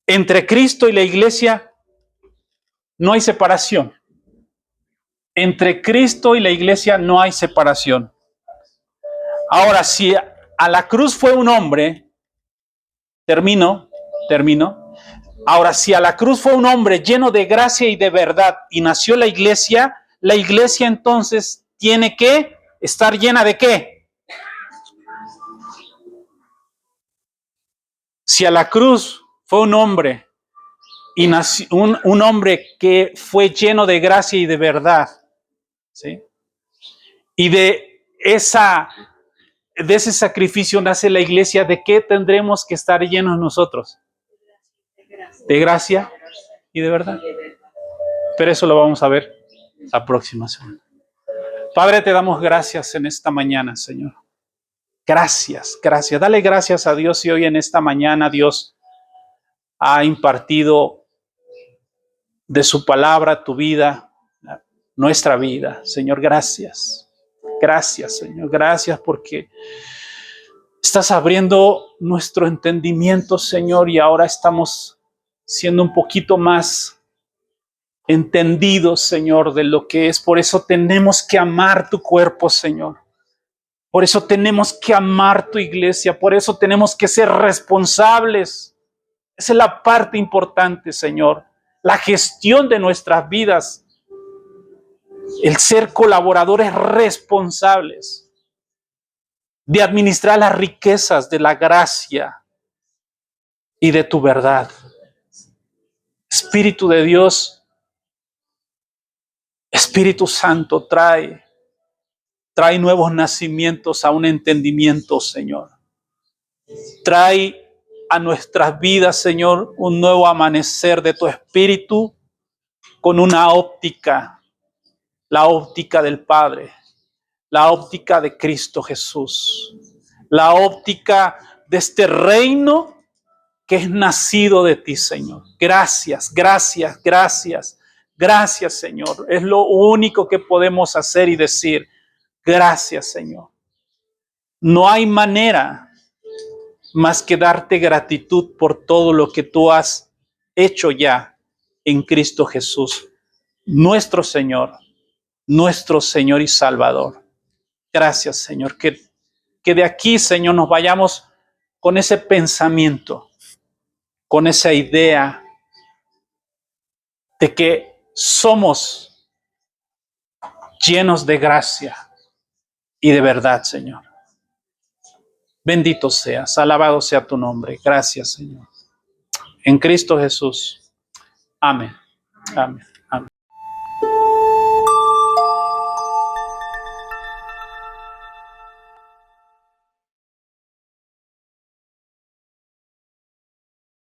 Entre Cristo y la iglesia no hay separación. Entre Cristo y la iglesia no hay separación. Ahora, si a la cruz fue un hombre, termino, Ahora, si a la cruz fue un hombre lleno de gracia y de verdad y nació la iglesia entonces tiene que estar llena ¿de qué? Si a la cruz fue un hombre y nació un hombre que fue lleno de gracia y de verdad, ¿sí? Y de ese sacrificio nace la iglesia, ¿de qué tendremos que estar llenos nosotros? De gracia y de verdad. Pero eso lo vamos a ver la próxima semana. Padre, te damos gracias en esta mañana, Señor. Gracias, gracias. Dale gracias a Dios si hoy en esta mañana Dios ha impartido de su palabra a tu vida, nuestra vida. Señor, gracias. Gracias, Señor. Gracias porque estás abriendo nuestro entendimiento, Señor, y ahora estamos siendo un poquito más entendidos, Señor, de lo que es. Por eso tenemos que amar tu cuerpo, Señor. Por eso tenemos que amar tu iglesia. Por eso tenemos que ser responsables. Esa es la parte importante, Señor. La gestión de nuestras vidas. El ser colaboradores responsables. De administrar las riquezas de la gracia y de tu verdad. Espíritu de Dios, Espíritu Santo, trae nuevos nacimientos a un entendimiento, Señor. Trae a nuestras vidas, Señor, un nuevo amanecer de tu Espíritu con una óptica, la óptica del Padre, la óptica de Cristo Jesús, la óptica de este reino que es nacido de ti, Señor. Gracias, gracias, gracias, gracias, Señor. Es lo único que podemos hacer y decir. Gracias, Señor. No hay manera más que darte gratitud por todo lo que tú has hecho ya en Cristo Jesús, nuestro Señor y Salvador. Gracias, Señor. Que de aquí, Señor, nos vayamos con ese pensamiento, con esa idea de que somos llenos de gracia y de verdad, Señor. Bendito seas, alabado sea tu nombre. Gracias, Señor. En Cristo Jesús. Amén. Amén.